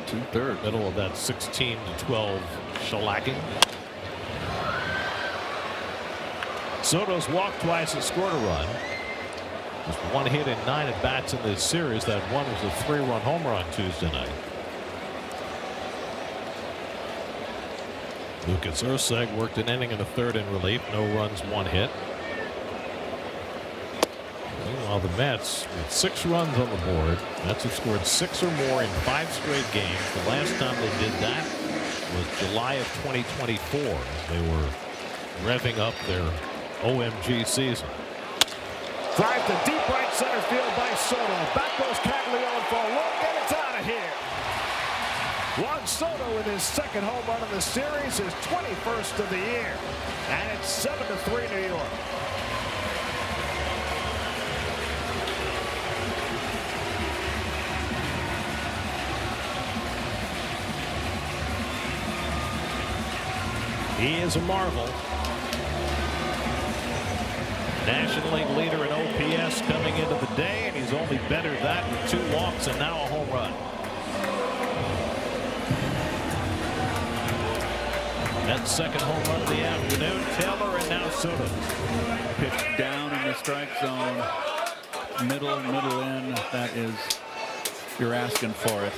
2/3.
Middle of that 16-12 shellacking. Soto's walked twice and scored a run. Just 1 hit in 9 at bats in this series. That one was a 3-run homer on Tuesday night. Lucas Erceg worked an inning and a 3rd in relief. No runs, 1 hit. Meanwhile, the Mets with 6 runs on the board. Mets have scored 6 or more in 5 straight games. The last time they did that was July of 2024. They were revving up their OMG season. Drive to deep right center field by Soto. Back goes Caglione for a look, and it's out of here. Juan Soto with his 2nd home run of the series, his 21st of the year. And it's 7-3 New York. He is a marvel. National League leader in OPS coming into the day, and he's only bettered that with 2 walks and now a home run. That 2nd home run of the afternoon. Taylor and now Soto.
Pitch down in the strike zone. Middle in. That is, you're asking for it.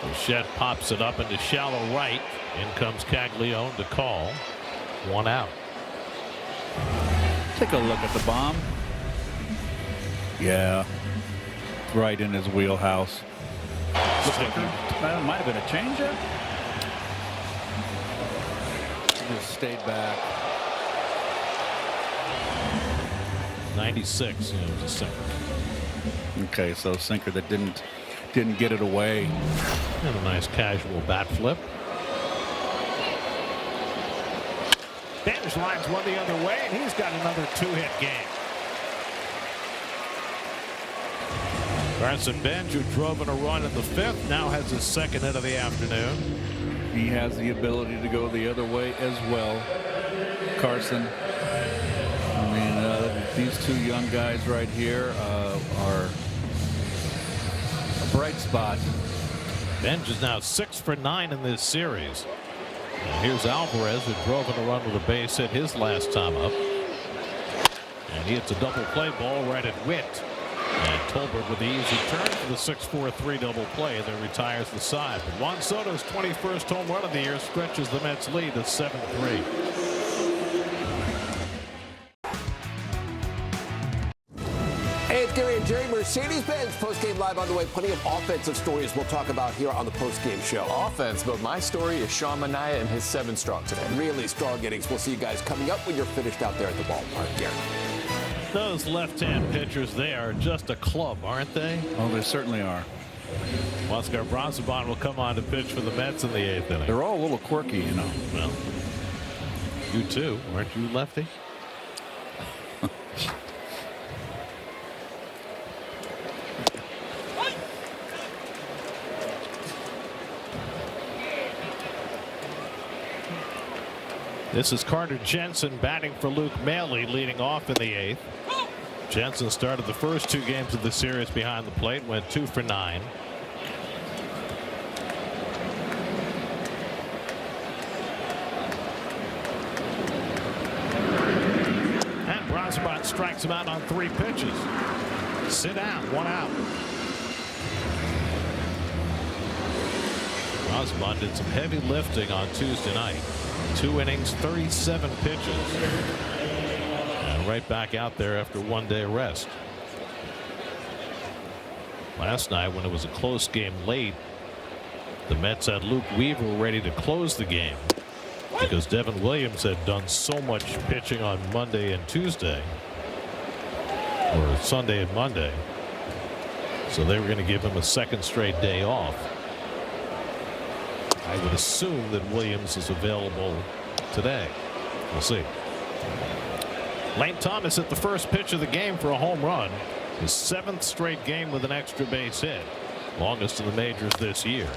Bichette pops it up into shallow right. In comes Caglione to call. 1 out.
Take a look at the bomb. Yeah. Right in his wheelhouse. That might have been a changeup. Just stayed back.
96. It was a sinker.
Okay, so sinker that didn't get it away.
And a nice casual bat flip. Bench lines one the other way, and he's got another 2-hit game. Carson Bench, who drove in a run in the 5th, now has his 2nd hit of the afternoon.
He has the ability to go the other way as well. Carson. I mean, these 2 young guys right here are a bright spot.
Bench is now 6 for 9 in this series. And here's Alvarez, who drove in a run with a base hit his last time up. And he hits a double play ball right at Witt. And Tolbert with the easy turn for the 6-4-3 double play that retires the side. But Juan Soto's 21st home run of the year stretches the Mets lead to 7-3.
Hey, it's Gary and Jerry. Mercedes-Benz postgame live on the way. Plenty of offensive stories we'll talk about here on the postgame show.
Offense, but my story is Sean Manaea and his 7 strong today.
Really strong innings. We'll see you guys coming up when you're finished out there at the ballpark, Gary.
Those left-hand pitchers, they are just a club, aren't they?
Oh, they certainly are.
Oscar Brazoban will come on to pitch for the Mets in the 8th inning.
They're all a little quirky, you know.
Well, you too. Aren't you lefty? This is Carter Jensen batting for Luke Maile, leading off in the 8th. Jensen started the first 2 games of the series behind the plate, went 2 for 9. And Brazoban strikes him out on 3 pitches. Sit down, 1 out. Brazoban did some heavy lifting on Tuesday night. 2 innings, 37 pitches. And right back out there after 1 day rest. Last night, when it was a close game late, the Mets had Luke Weaver ready to close the game because Devin Williams had done so much pitching on Monday and Tuesday, or Sunday and Monday. So they were going to give him a 2nd straight day off. I would assume that Williams is available today. We'll see. Lane Thomas hit the first pitch of the game for a home run. His 7th straight game with an extra base hit. Longest in the majors this year.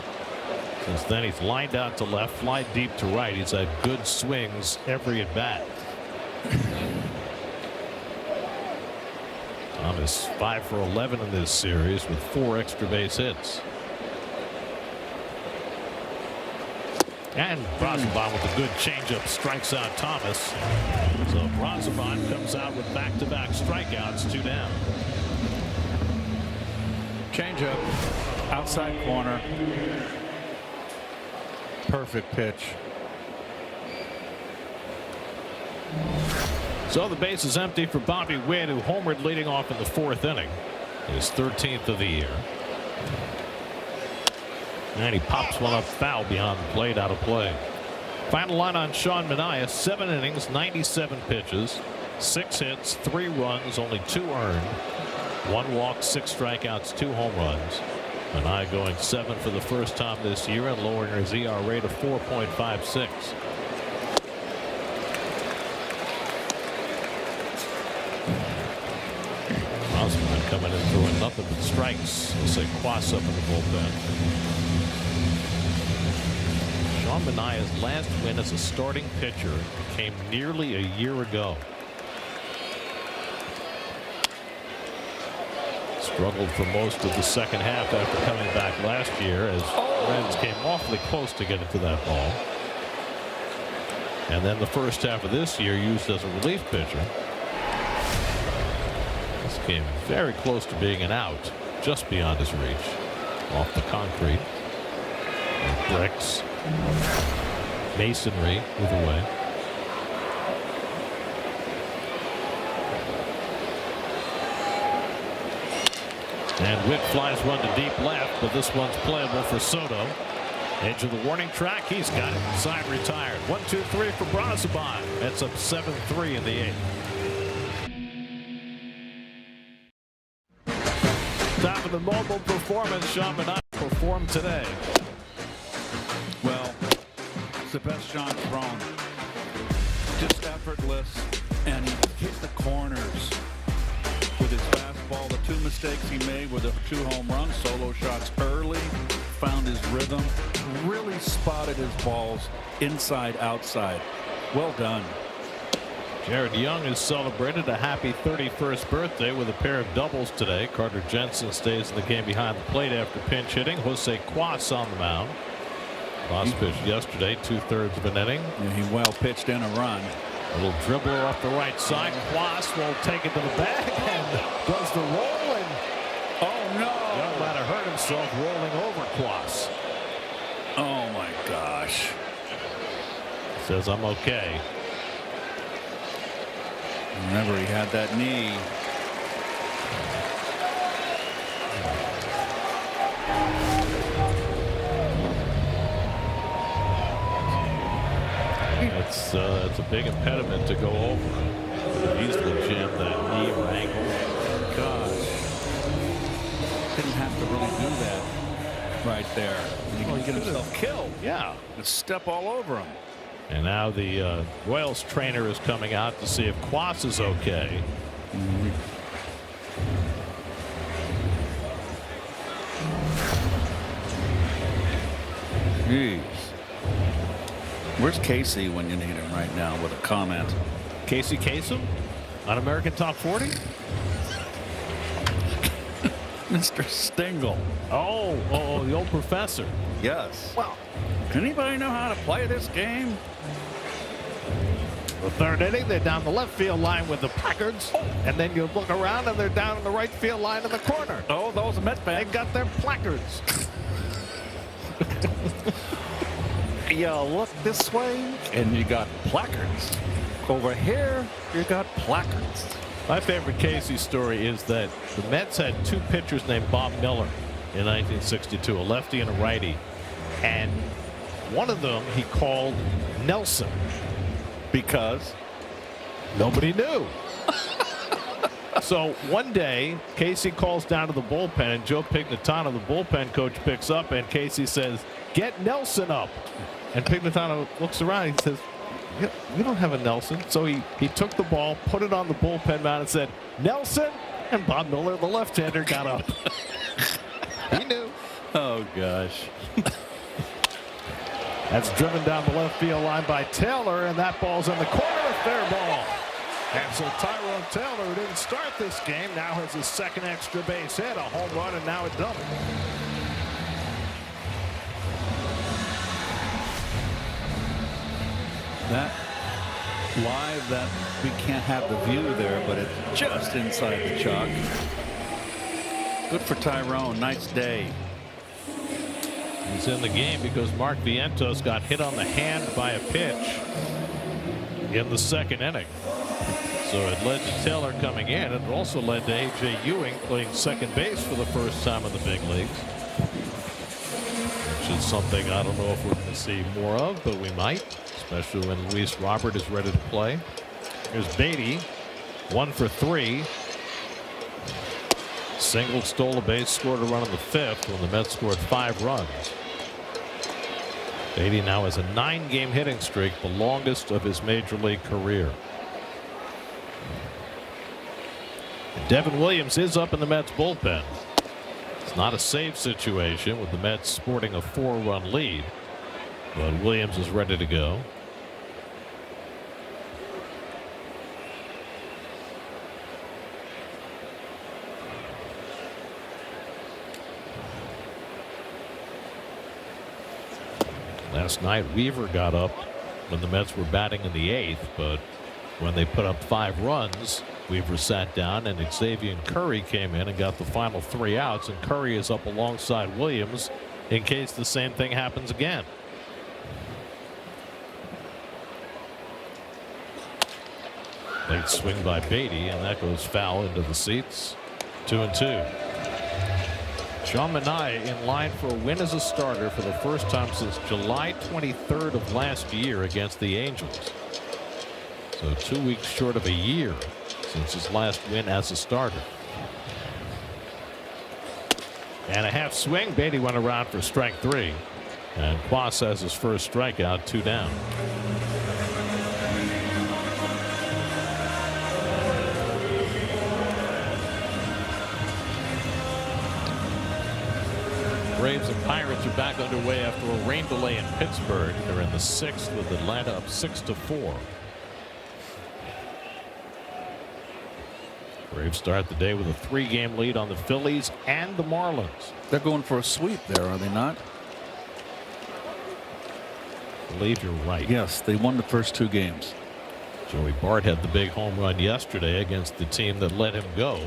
Since then, he's lined out to left, fly deep to right. He's had good swings every at bat. Thomas 5 for 11 in this series with 4 extra base hits. And Brazoban with a good changeup strikes out Thomas. So Brazoban comes out with back-to-back strikeouts, 2 down.
Changeup, outside corner. Perfect pitch.
So the base is empty for Bobby Witt, who homered leading off in the 4th inning. His 13th of the year. And he pops one up foul beyond the plate, out of play. Final line on Sean Manaea: 7 innings, 97 pitches, 6 hits, 3 runs, only 2 earned, 1 walk, 6 strikeouts, 2 home runs. Manaea going 7 for the first time this year and lowering his ERA to 4.56. Brazoban coming in throwing nothing but strikes. We'll say Quas up in the bullpen. Sean Manaea's last win as a starting pitcher came nearly a year ago. Struggled for most of the second half after coming back last year as Reds came awfully close to getting to that ball. And then the first half of this year used as a relief pitcher. This came very close to being an out, just beyond his reach. Off the concrete. And bricks. Masonry either way. And Witt flies one to deep left, but this one's playable for Soto. Edge of the warning track. He's got it. Side retired. 1-2-3 for Brazoban. That's up 7-3 in the 8th. Top of the mobile performance. Sean Manaea performed today.
Well, it's the best Sean's thrown. Just effortless, and he hit the corners with his fastball. The 2 mistakes he made were the 2 home runs, solo shots early, found his rhythm, really spotted his balls inside, outside. Well done.
Jared Young has celebrated a happy 31st birthday with a pair of doubles today. Carter Jensen stays in the game behind the plate after pinch hitting. Jose Quas on the mound. Quas pitched yesterday, 2/3 of an inning.
Yeah, he well pitched in a run.
A little dribbler off the right side. Quas will take it to the bag and does the roll and himself rolling over Quas.
Oh my gosh.
Says, I'm okay.
Remember, he had that knee.
It's a big impediment to go over. Easily jammed that knee or ankle.
Gosh. Didn't have to really do that right there. He could get himself killed.
Yeah.
Just step all over him.
And now the Royals trainer is coming out to see if Quas is okay.
Jeez. Where's Casey when you need him right now with a comment?
Casey Kasem on American Top 40?
Mr. Stingle.
Oh, the old professor.
Yes.
Well,
does anybody know how to play this game?
the third inning, they're down the left field line with the placards. And then you look around and they're down in the right field line in the corner.
Oh, those are Met fans.
They got their placards.
You look this way and you got placards. Over here, you got placards.
My favorite Casey story is that the Mets had two pitchers named Bob Miller in 1962, a lefty and a righty. And one of them he called Nelson because nobody knew. So one day, Casey calls down to the bullpen, and Joe Pignatano, the bullpen coach, picks up, and Casey says, "Get Nelson up." And Pignatano looks around, and he says, "We don't have a Nelson." So he took the ball, put it on the bullpen mound, and said, "Nelson," and Bob Miller, the left-hander, got up. He knew.
Oh, gosh.
That's driven down the left field line by Taylor, and that ball's in the corner, a fair ball. And so Tyrone Taylor, who didn't start this game, now has his second extra base hit, a home run, and now a double.
That live, that we can't have the view there, but it's just inside the chalk. Good for Tyrone. Nice day.
He's in the game because Mark Vientos got hit on the hand by a pitch in the second inning. So it led to Taylor coming in. It also led to A.J. Ewing playing second base for the first time in the big leagues, which is something I don't know if we're going to see more of, but we might, especially when Luis Robert is ready to play. Here's Beatty, 1 for 3. Single, stole a base, scored a run in the fifth when the Mets scored 5 runs. Beatty now has a 9-game hitting streak, the longest of his major league career. Devin Williams is up in the Mets bullpen. It's not a save situation with the Mets sporting a 4-run lead, but Williams is ready to go. Last night, Weaver got up when the Mets were batting in the 8th, but when they put up 5 runs, Weaver sat down, and Xavier Curry came in and got the final 3 outs, and Curry is up alongside Williams in case the same thing happens again. Late swing by Beatty, and that goes foul into the seats. 2-2. Sean Manaea in line for a win as a starter for the first time since July 23rd of last year against the Angels. So 2 weeks short of a year since his last win as a starter. And a half swing. Beatty went around for strike 3. And Quas has his first strikeout, 2 down. Braves and Pirates are back underway after a rain delay in Pittsburgh. They're in the 6th with Atlanta up 6-4. Braves start the day with a 3-game lead on the Phillies and the Marlins.
They're going for a sweep there, are they not?
I believe you're right.
Yes, they won the first 2 games.
Joey Bart had the big home run yesterday against the team that let him go.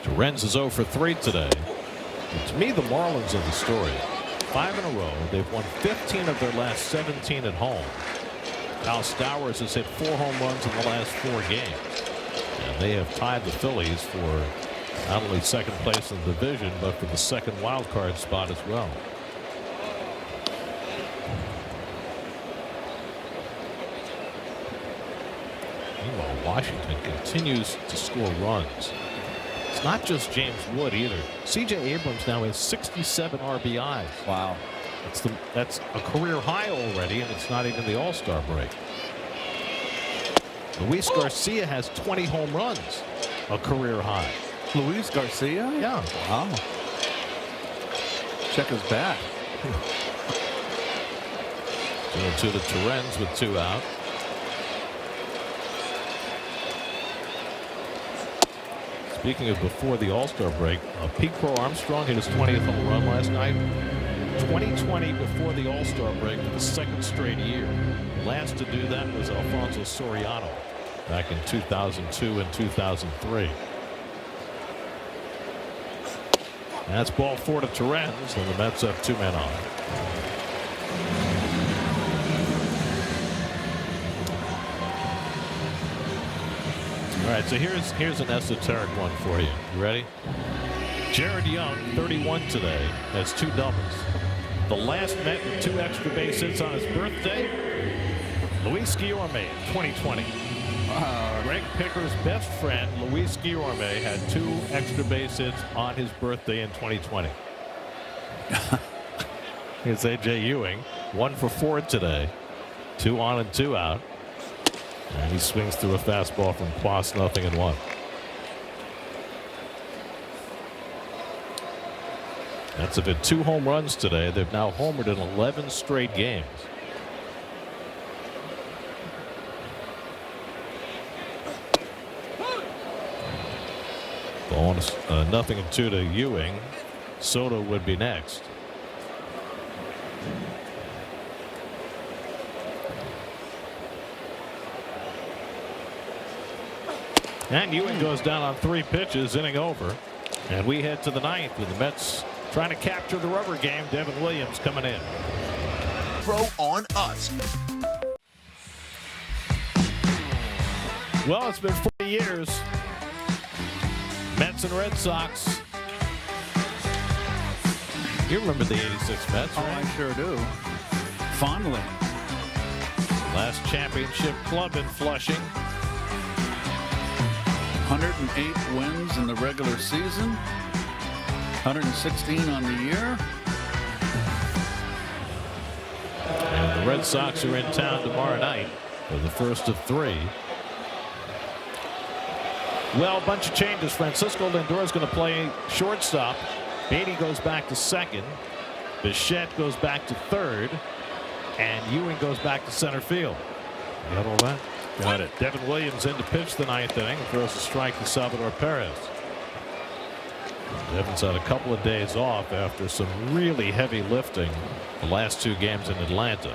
Torrens is 0 for 3 today. And to me, the Marlins are the story. 5 in a row. They've won 15 of their last 17 at home. Kyle Stowers has hit 4 home runs in the last 4 games. And they have tied the Phillies for not only second place in the division, but for the second wild card spot as well. Meanwhile, Washington continues to score runs. It's not just James Wood either. C.J. Abrams now has 67 RBIs.
Wow.
That's a career high already, and it's not even the All-Star break. Luis Garcia has 20 home runs, a career high.
Luis Garcia?
Yeah.
Wow. Check his bat.
2-2 to Torrens with 2 out. Speaking of before the All-Star break, Pete Crow Armstrong hit his 20th home run last night. 2020 before the All-Star break for the 2nd straight year. Last to do that was Alfonso Soriano back in 2002 and 2003. That's ball 4 to Torrens, and the Mets have 2 men on. All right, so here's an esoteric one for you. You ready? Jared Young, 31 today, has 2 doubles. The last Met with 2 extra base hits on his birthday, Luis Guillorme, 2020. Greg Picker's best friend, Luis Guillorme, had 2 extra base hits on his birthday in 2020. Here's A.J. Ewing, 1 for 4 today, 2 on and 2 out. And he swings through a fastball from Quas, 0-1. Mets have hit 2 home runs today. They've now homered in 11 straight games. Ball 0-2 to Ewing. Soto would be next. And Ewing goes down on 3 pitches, inning over. And we head to the 9th with the Mets trying to capture the rubber game. Devin Williams coming in.
Pro on us.
Well, it's been 40 years. Mets and Red Sox. You remember the 86 Mets, right?
Oh, I sure do. Fondly.
Last championship club in Flushing.
108 wins in the regular season. 116 on the year.
And the Red Sox are in town tomorrow night for the first of 3. Well, a bunch of changes. Francisco Lindor is going to play shortstop. Beatty goes back to 2nd. Bichette goes back to 3rd. And Ewing goes back to center field. You got all that? Got it. Devin Williams in to pitch the 9th inning. Throws a strike to Salvador Perez. Devin's had a couple of days off after some really heavy lifting the last 2 games in Atlanta.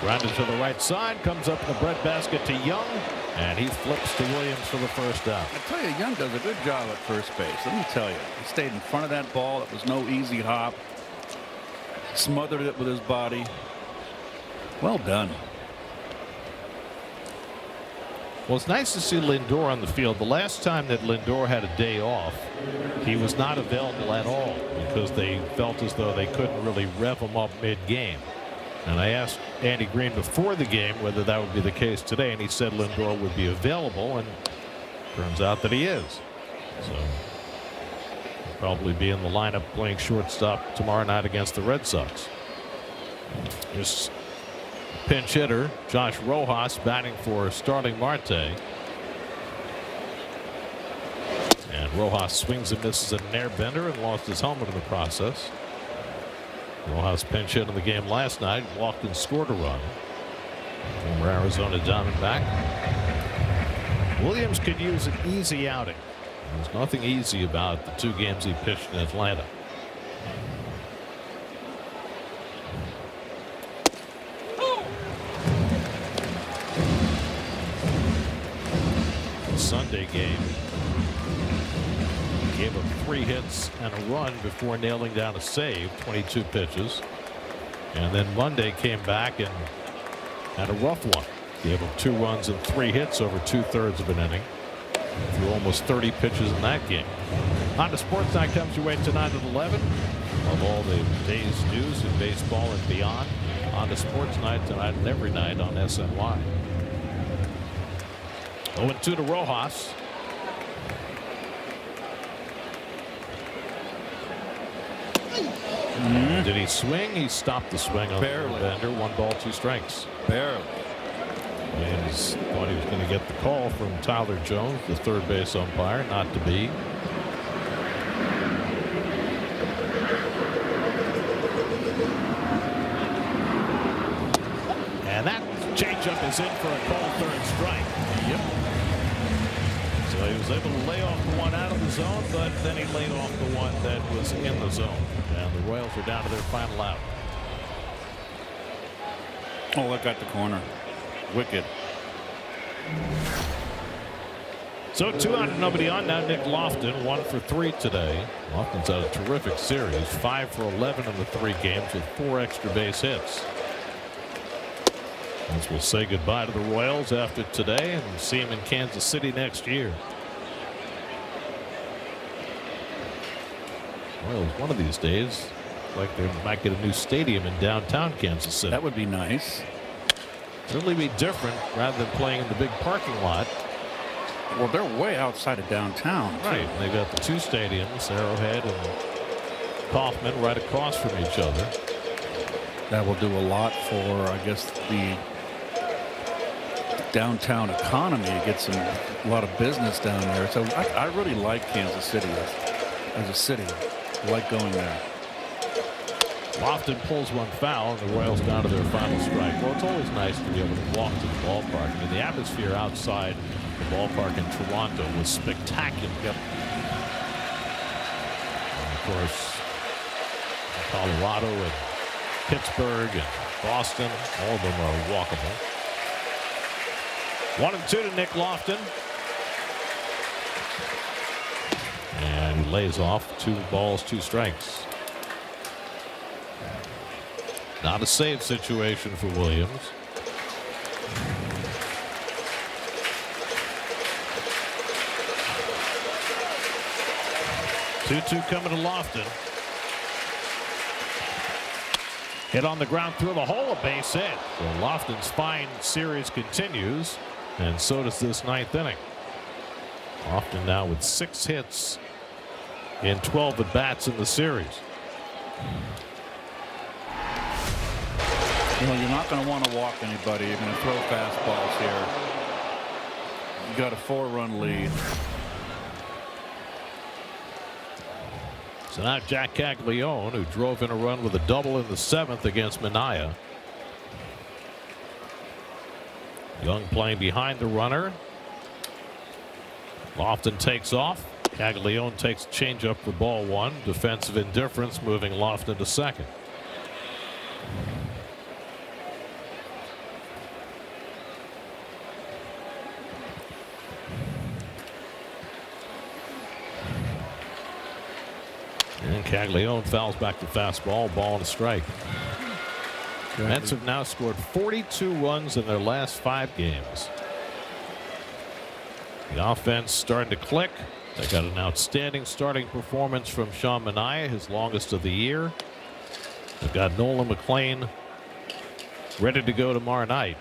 Grounded to the right side, comes up in the breadbasket to Young, and he flips to Williams for the first out.
I tell you, Young does a good job at first base. Let me tell you, he stayed in front of that ball. It was no easy hop. Smothered it with his body. Well done.
Well, it's nice to see Lindor on the field. The last time that Lindor had a day off, he was not available at all because they felt as though they couldn't really rev him up mid-game. And I asked Andy Green before the game whether that would be the case today, and he said Lindor would be available, and turns out that he is. So he'll probably be in the lineup playing shortstop tomorrow night against the Red Sox. Here's pinch hitter Josh Rojas batting for Starling Marte. And Rojas swings and misses at an air bender and lost his helmet in the process. Rojas pinch hit in the game last night, walked and scored a run. Former Arizona Diamondback. Williams could use an easy outing. There's nothing easy about the 2 games he pitched in Atlanta. the Sunday game. Gave up 3 hits and a run before nailing down a save, 22 pitches. And then Monday came back and had a rough one. Gave up 2 runs and 3 hits over 2/3 of an inning. Threw almost 30 pitches in that game. On to Sports Night comes your way tonight at 11. Of all the day's news in baseball and beyond. On to Sports Night tonight and every night on SNY. 0-2 to Rojas. Did he swing? He stopped the swing on the bender. 1 ball, 2 strikes.
Barely.
Williams thought he was going to get the call from Tyler Jones, the third base umpire. Not to be. And that changeup is in for a called 3rd strike. Yep. So he was able to lay off the one out of the zone, but then he laid off the one that was in the zone. And the Royals are down to their final out.
Oh, look at the corner. Wicked.
So 2 out and nobody on. Now Nick Lofton 1 for 3 today. Lofton's had a terrific series, 5 for 11 in the 3 games with 4 extra base hits. As we'll say goodbye to the Royals after today and see him in Kansas City next year. Royals one of these days like they might get a new stadium in downtown Kansas City.
That would be nice.
Certainly be different rather than playing in the big parking lot.
Well, they're way outside of downtown.
Right. They've got the 2 stadiums, Arrowhead and Kauffman, right across from each other.
That will do a lot for, I guess, the downtown economy. Get a lot of business down there. So I really like Kansas City as a city. I like going there.
Lofton pulls one foul, and the Royals down to their final strike. Well, it's always nice to be able to walk to the ballpark. I mean, the atmosphere outside the ballpark in Toronto was spectacular. Yep. And of course, Colorado and Pittsburgh and Boston, all of them are walkable. 1-2 to Nick Lofton. And he lays off 2 balls, 2 strikes. Not a save situation for Williams. Two coming to Lofton. Hit on the ground through the hole, a base hit. So Lofton's fine series continues, and so does this 9th inning. Lofton now with 6 hits in 12 at bats in the series.
You know, you're not going to want to walk anybody. You're going to throw fastballs here. You got a 4-run lead.
So now Jack Caglione, who drove in a run with a double in the 7th against Minaya. Young playing behind the runner. Lofton takes off. Caglione takes changeup for ball 1. Defensive indifference moving Lofton to second. And Caglione fouls back the fastball, ball and a strike. The Mets have now scored 42 runs in their last 5 games. The offense starting to click. They got an outstanding starting performance from Sean Manaea, his longest of the year. They've got Nolan McLean ready to go tomorrow night.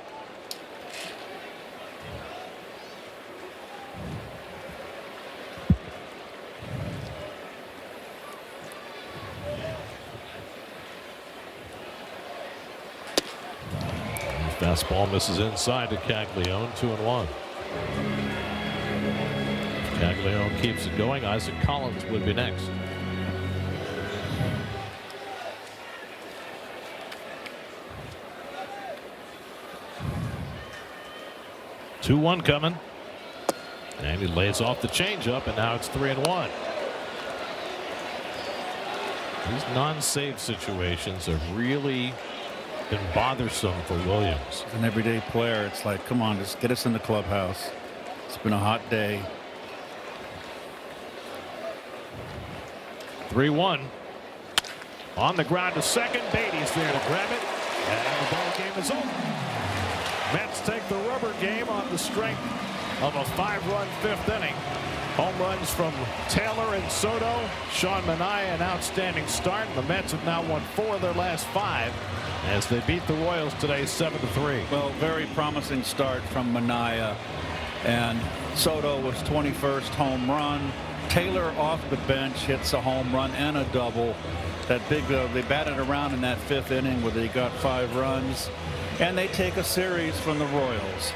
Fastball misses inside to Caglione, 2-1. Caglione keeps it going. Isaac Collins would be next. Two one coming, and he lays off the changeup, and now it's 3-1. These non-save situations have really been bothersome for Williams.
As an everyday player, it's like, come on, just get us in the clubhouse. It's been a hot day.
3-1. On the ground to second. Beatty's there to grab it. And the ball game is over. Mets take the rubber game on the strength of a 5-run fifth inning. Home runs from Taylor and Soto. Sean Manaea, an outstanding start. The Mets have now won 4 of their last 5 as they beat the Royals today 7-3.
Well, very promising start from Manaea. And Soto was 21st home run. Taylor off the bench hits a home run and a double. That big, they batted around in that 5th inning where they got 5 runs. And they take a series from the Royals.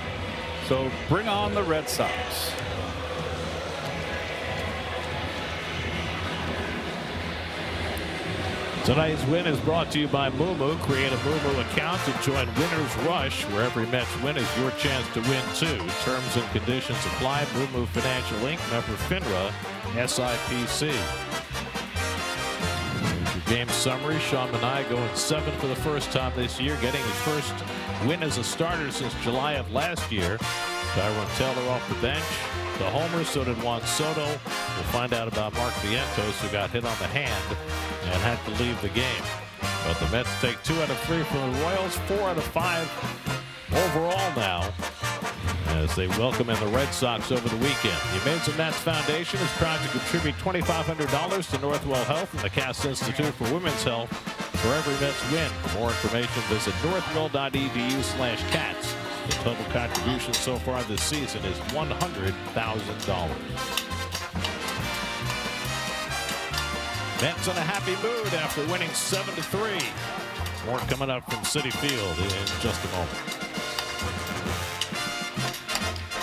So bring on the Red Sox.
Tonight's win is brought to you by Moomoo. Create a Moomoo account and join Winner's Rush, where every Mets win is your chance to win too. Terms and conditions apply. Moomoo Financial Inc. Member FINRA SIPC. Here's your game summary. Sean Manaea going 7 for the first time this year, getting his first win as a starter since July of last year. Tyrone Taylor off the bench. The homer, so did Juan Soto. We'll find out about Mark Vientos, who got hit on the hand and had to leave the game. But the Mets take 2 out of 3 from the Royals, 4 out of 5 overall now, as they welcome in the Red Sox over the weekend. The Amazing Mets Foundation is proud to contribute $2,500 to Northwell Health and the Cass Institute for Women's Health for every Mets win. For more information, visit northwell.edu/cats. The total contribution so far this season is $100,000. Mets in a happy mood after winning 7-3. More coming up from Citi Field in just a moment.